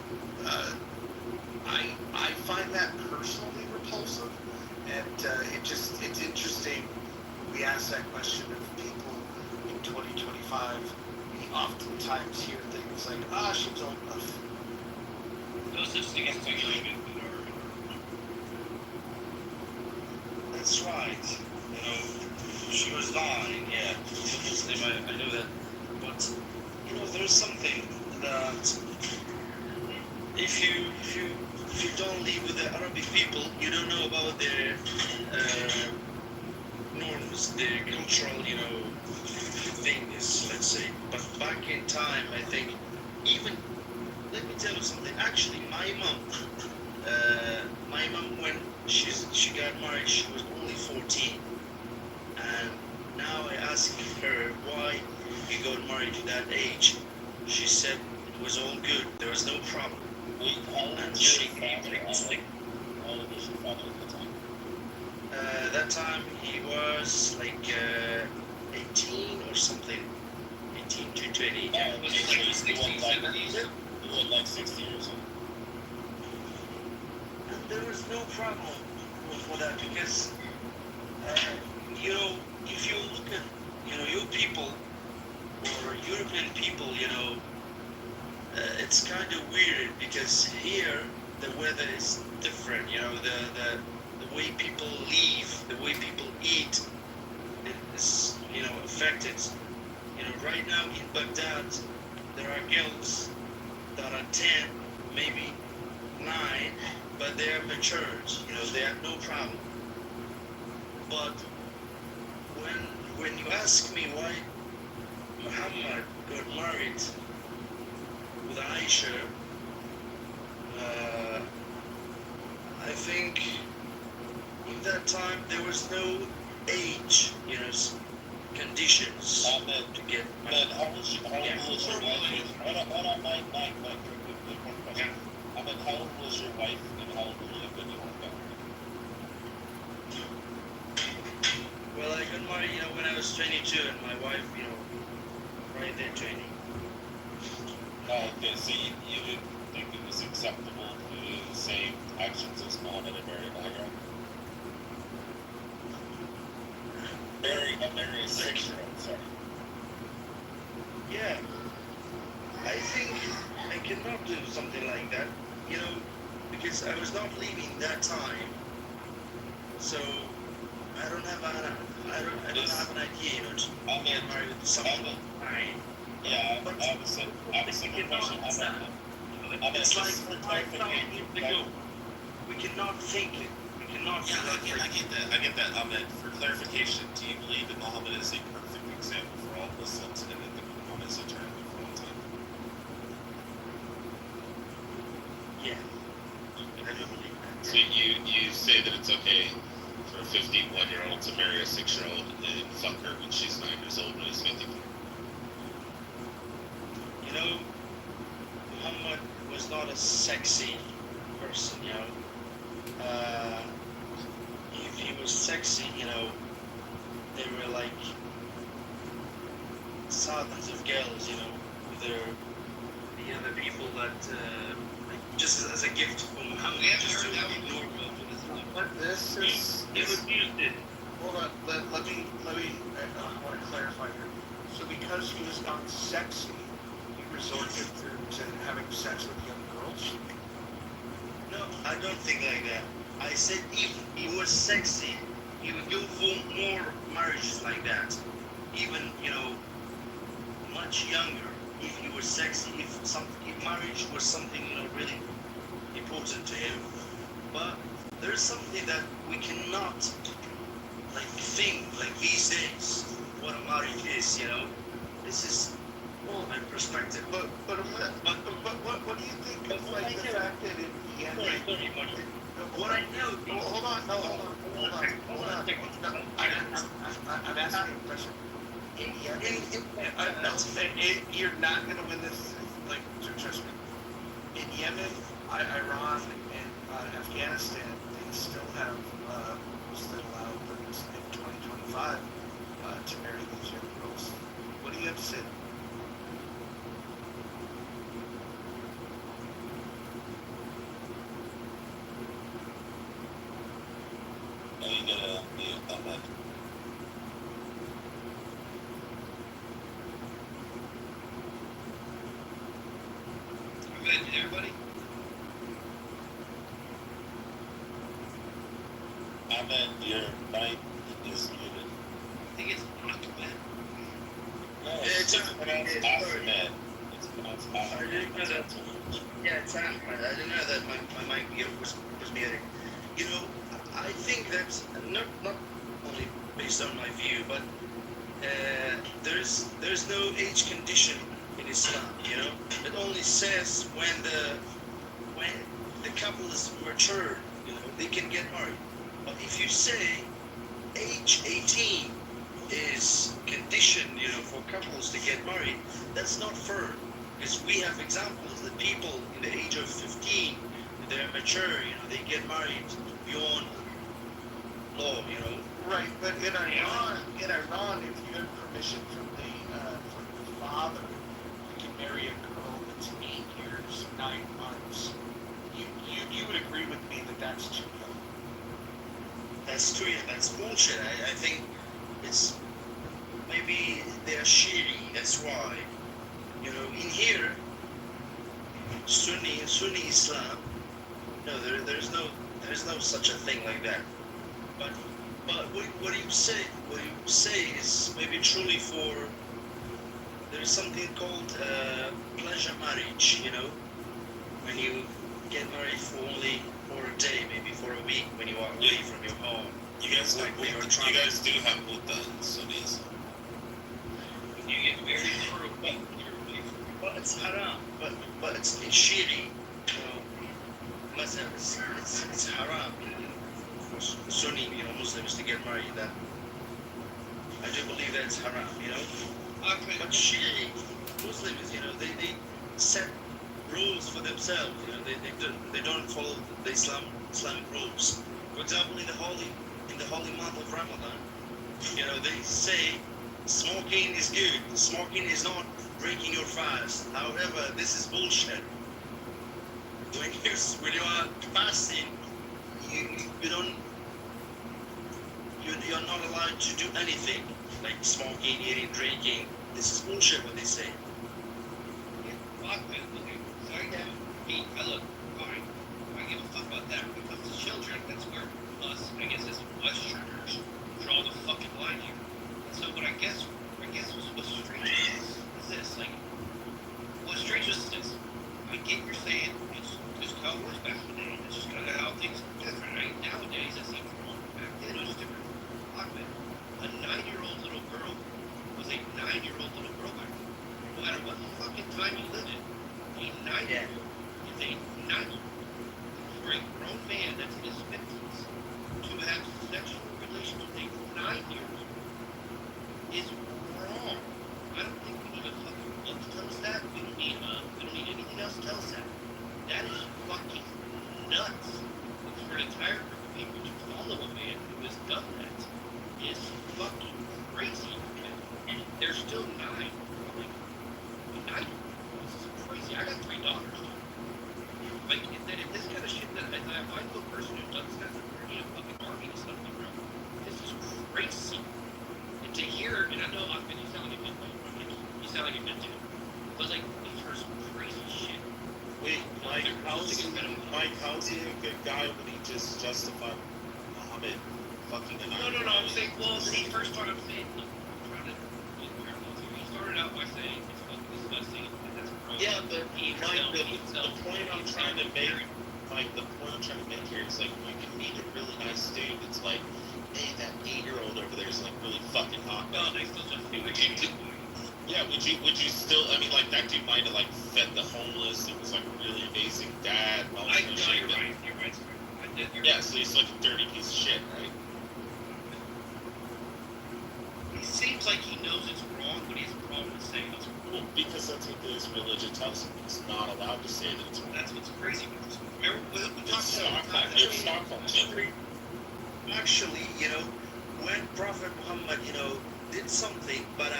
I find that personally repulsive. And it's interesting we ask that question of people in 2025. We oftentimes hear things like, she was old enough. No such thing as taking That's right. You know, she was 9, yeah. Muslim, I know that. But, you know, there's something that if you don't live with the Arabic people, you don't know about their norms, their cultural, you know, things, let's say. But back in time, I think, even, let me tell you something. Actually, my mom, when she got married, she was only 14. And now I ask her why you got married at that age. She said it was all good. There was no problem. And she that time he was like 18 or something. 18 to 20. Yeah, it was like 60, 70. He was like 60 or something. And there was no problem for that because, you know, if you look at, you know, your people or European people, you know, it's kind of weird because here the weather is different. You know, the way people live, the way people eat, is, you know, affected. You know, right now in Baghdad, there are girls that are 10, maybe 9, but they are matured. You know, they have no problem. But when you ask me why Muhammad got married with Aisha, I think in that time there was no age, you know, conditions to get married. How old was your wife? Hold on, Mike, quick question. I mean, how old was your wife and how old were you when you got married? Well, I got married, you know, when I was 22, and my wife, you know, right there 20. Okay, so you didn't think it was acceptable to do the same actions as Muhammad and marry Nagra? Marry a 6-year-old, sorry. Yeah, I think I cannot do something like that, you know, because I was not living that time, so I don't have an idea, you know, to get married with someone. Yeah, but I was a simple question. It's like we cannot think it. We cannot. Yeah, I get that. Ahmed, for clarification, do you believe that Muhammad is a perfect example for all Muslims and that the Quran is eternal for all time? Yeah, I do believe that. So you say that it's okay for a 51-year-old to marry a 6-year-old and fuck her when she's 9 years old when he's 54? You know, Muhammad was not a sexy person, you know. If he was sexy, you know, they were like thousands of girls, you know, the other people that just as a gift from Muhammad, just to ignore Muhammad. This is. Hold on. Let me. I want to clarify here. So because he was not sexy, he resorted to having sex with young girls. No, I don't think like that. I said if he was sexy, he would go for more marriages like that. Even, you know, much younger. If he was sexy, if marriage was something, you know, really important to him. But there's something that we cannot like think like these days what a marriage is, you know. This is my perspective. But what do you think of like the fact that in Yemen? What I know. Hold on. No, hold on. No, I'm asking a question. In Yemen, you're not going to win this. Like, trust me. In Yemen, Iran, and Afghanistan, they still have rules that allow them in 2025 to marry these young girls. What do you have to say? Everybody? Ahmed, your mic is muted. I think it's Ahmed. No, it's Ahmed. It's pronounced I Ahmed. didn't know that. Yeah, it's Ahmed. I didn't know that my mic was muted. You know, I think that's not only based on my view, but there's no age condition in Islam. You know, it only says when the couple is mature, you know, they can get married. But if you say age 18 is condition, you know, for couples to get married, that's not fair. Because we have examples that people in the age of 15, they're mature, you know, they get married beyond law, you know. Right, but in Iran, if you have permission from the father, you can marry a girl that's 8 years, 9 months. You would agree with me that that's too young. That's true. That's bullshit. I think it's maybe they're Shi'i. That's why, you know, in here, Sunni Islam. No, there's no such a thing like that. But what you say is maybe truly for. There's something called pleasure marriage. You know, when you get married for only for a day, maybe for a week, when you are away from your home. You guys do have Buddha in Sunnis. You get married for a week, you're away from your But it's haram. But it's in Shi'i, you know, Muslim, it's haram for Sunni, you know, Muslims to get married. That I do believe that's haram, you know. But Shi'i Muslims, you know, they set rules for themselves. You know, they don't follow the Islamic rules. For example, in the holy month of Ramadan, you know, they say smoking is good. Smoking is not breaking your fast. However, this is bullshit. When you are fasting, you're not allowed to do anything like smoking, eating, drinking. This is bullshit. What they say. fuck, man. Sorry, Dad. Me, look, fine. I give a fuck about that. When it comes to children, that's where us, I guess as Westerners, draw the fucking line here. And so what I guess what's strange is this, like, what's strange is this. I get you're saying it's just how it was back in the day. It's just kind of how things are different, right? Nowadays, it seems wrong. Back then, it was different. Fuck, man. A 9-year-old little girl was a 9-year-old little girl back then. No matter what fucking time you live in, a 9-year-old is a 9-year-old. For a grown man that's in his 50s to have sexual relations with a 9-year-old is wrong. I don't think we need a fucking book to tell us that. We don't need anything else to tell us that. That is fucking nuts. And for an entire group of people to follow a man who has done that is fucking crazy. And they're still 9. Like, 9? This is crazy. I got 3 daughters. Like, if this kind of shit that I know a person who does that, you know, fucking army and stuff like that. This is crazy. And to hear, and I know I've been, you sound like a good man, you sound like a good dude. But like, you hear some crazy shit. Wait, Mike, how's he a good guy when he just justified Muhammad fucking a No, I'm saying, well, when he first started saying, look, I'm trying to get parallels here. He started out by saying it's fucking disgusting, and that's gross. Yeah, but Mike, the point I'm trying to make, like the point I'm trying to make here is like you can meet a really nice dude that's like, hey, that 8-year-old over there is like really fucking hot. No, they still just do Would you do? Yeah, would you still? I mean, like that dude might have like fed the homeless and was like a really amazing dad. And all this kind of shit, you're but- right. You're right. Yeah, so he's like a dirty piece of shit, right? He seems like he knows it's wrong, but he has a problem with saying it's wrong. Well, because that's what his religion tells him. He's not allowed to say that it's wrong. That's what's crazy. Remember, we It's talked Stockholm. about It's Stockholm. Actually, when Prophet Muhammad, did something, but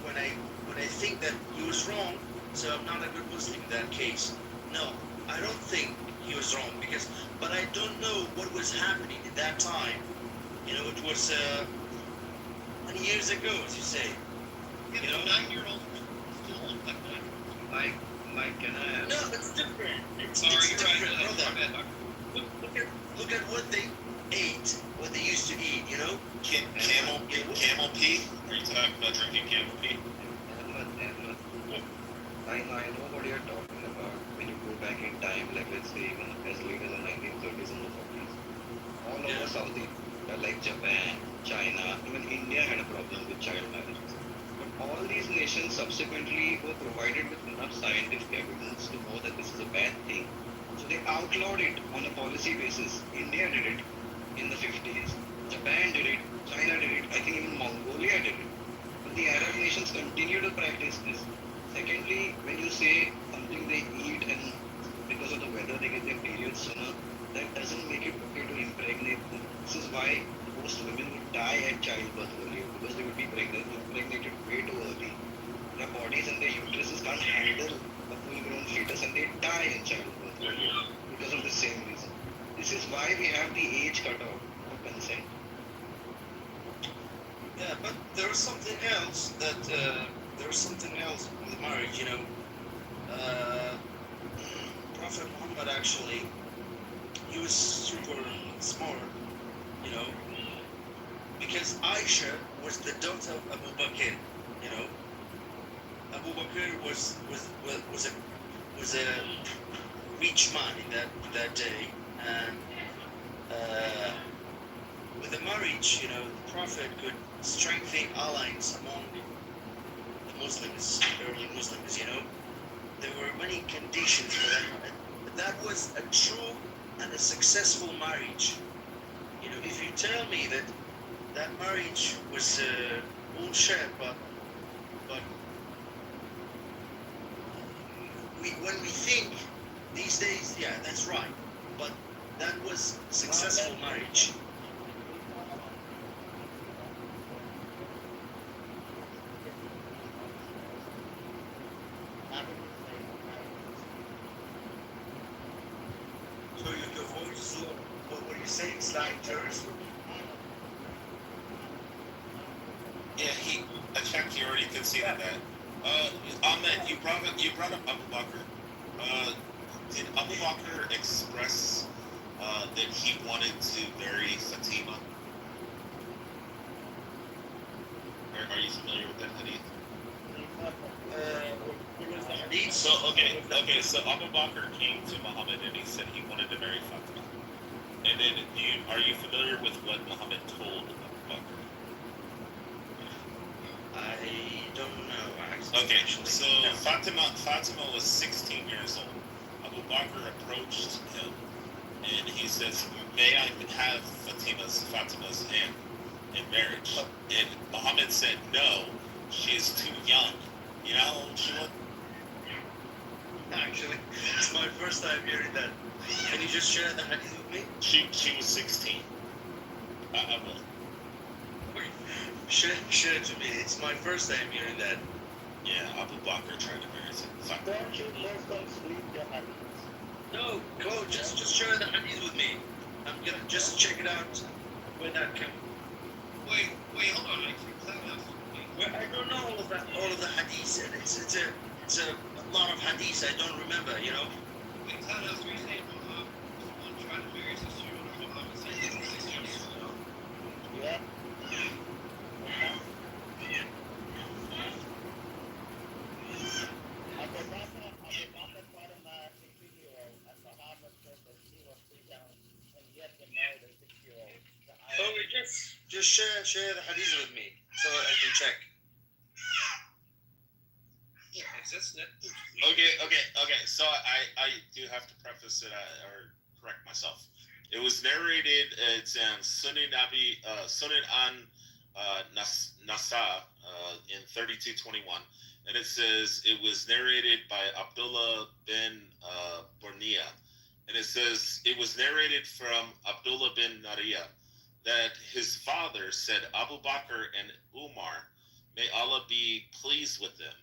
when I think that he was wrong, so I'm not a good Muslim in that case. No, I don't think he was wrong but I don't know what was happening at that time. It was many years ago, as you say. 9-year-old still look like 9. Mike, can I ask? No, it's different. It's Sorry, you're different, right. brother. Look at what they ate, what they used to eat. Camel pee? Are you talking about drinking camel pee? I know what you're talking about. When you go back in time, like let's say even as late as the 1930s and the 40s, all over Southeast Asia, like Japan, China, even India had a problem with child marriages. But all these nations subsequently were provided with enough scientific evidence to know that this is a bad thing. So they outlawed it on a policy basis. India did it in the 50s. Japan did it. China did it. I think even Mongolia did it. But the Arab nations continue to practice this. Secondly, when you say something they eat and because of the weather they get their periods sooner, that doesn't make it okay to impregnate them. This is why most women would die at childbirth earlier because they would be impregnated way too early. Their bodies and their uteruses can't handle a full-grown fetus and they die in childbirth earlier because of the same reason. This is why we have the age cutoff for consent. Yeah, but there was something else with the marriage. Prophet Muhammad actually, he was super smart. Because Aisha was the daughter of Abu Bakr. Abu Bakr was a rich man in that day, and with the marriage, the Prophet could strengthen alliance among the Muslims, early Muslims. There were many conditions for that, but that was a true and a successful marriage. If you tell me that marriage was bullshit, but when we think these days, yeah, that's right. But that was successful marriage. So your voice, what were you saying? Slang terrorist? Yeah, I checked. He already conceded that. Ahmed, you brought up Abu Bakr. Did Abu Bakr express that he wanted to marry Fatima? Are you familiar with that hadith? So so Abu Bakr came to Muhammad and he said he wanted to marry Fatima. And then are you familiar with what Muhammad told Abu Bakr? I don't know. Okay, so Fatima was 16 years old. Abu Bakr approached him and he says, "May I have Fatima's hand in marriage?" And Muhammad said, "No, she is too young." You know how old she was? Actually, it's my first time hearing that. Can you just share the hadith with me? She was 16. I will. Share it to me. It's my first time hearing that. Yeah, Abu Bakr tried to marry Fatima. Don't you let them sleep your hadith? No, go. Just share the hadith with me. I'm gonna just check it out when that comes. Wait, hold on. I don't know all of the hadiths, and it's a lot of hadiths I don't remember. Wait, tell us. You're saying someone tried to marry his sister, or Muhammad said his sister? Yeah. just share the hadith with me so I can check. Okay. So I do have to preface it or correct myself. It was narrated. It's in Sunan an Nasa in 3221, and it says it was narrated by Abdullah bin Bornia, and it says it was narrated from Abdullah bin Nariya that his father said Abu Bakr and Umar, may Allah be pleased with them,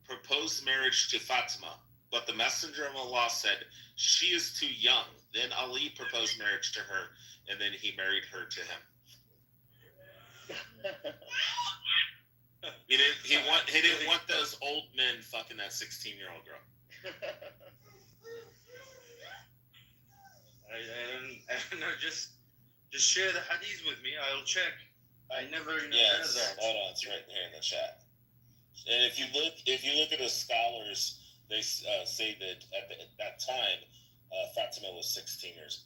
proposed marriage to Fatima, but the Messenger of Allah said, she is too young. Then Ali proposed marriage to her, and then he married her to him. He didn't want those old men fucking that 16-year-old girl. I don't know. Just share the hadith with me. I'll check. I never heard that. Hold on, it's right here in the chat. And if you look at the scholars, they say that at that time, Fatima was 16 years.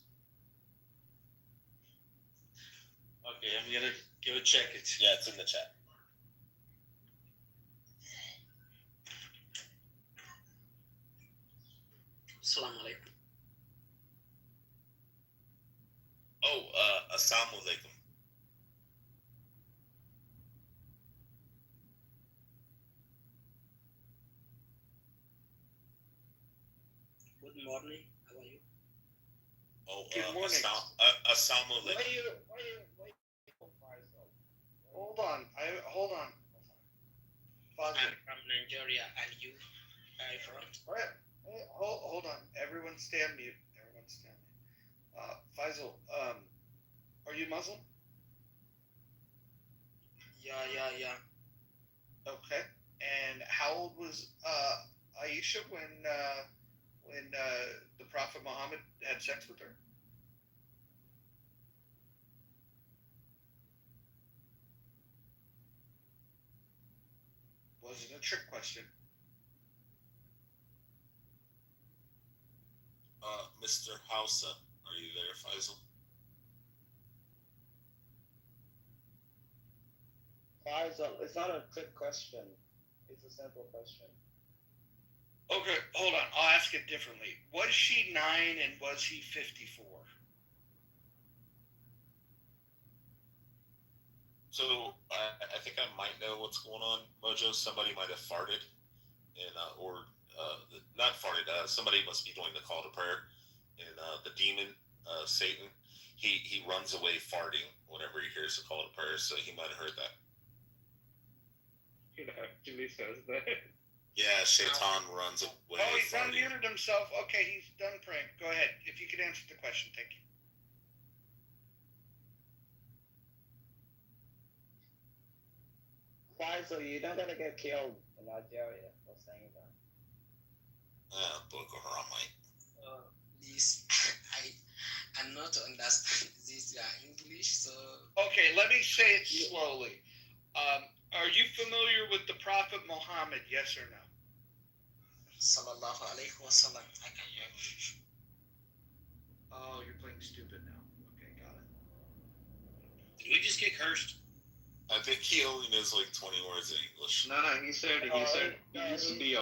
Okay, I'm gonna go check it. Yeah, it's in the chat. Assalamu alaikum. Oh, assalamu alaikum. Good morning. How are you? Oh, Good morning. assalamu alaikum. Why you? Hold on. I'm from Nigeria, and you? Where are you from? All right. Hold on. Everyone stand mute. Faisal, are you Muslim? Yeah. Okay. And how old was Aisha when the Prophet Muhammad had sex with her? Was it a trick question? Mr. Hausa, are you there, Faisal? Faisal, it's not a trick question. It's a simple question. Okay, hold on. I'll ask it differently. Was she 9 and was he 54? So I think I might know what's going on, Mojo. Somebody might have farted, and not farted. Somebody must be doing the call to prayer, and the demon, Satan, he runs away farting whenever he hears the call to prayer. So he might have heard that. It actually says that. Yeah, Shaitan runs away. Oh, he's farting. unmuted himself. Okay, he's done praying. Go ahead. If you could answer the question, thank you. Faisal, you're not gonna get killed in Nigeria for saying that. Boko Haram, mate. Please, I'm not understand this English, so. Okay, let me say it slowly. Are you familiar with the Prophet Muhammad, yes or no? Sallallahu alaihi wasallam. I can hear you. Oh, you're playing stupid now. Okay, got it. Did we just get cursed? I think he only knows like 20 words in English. No, he said he used to be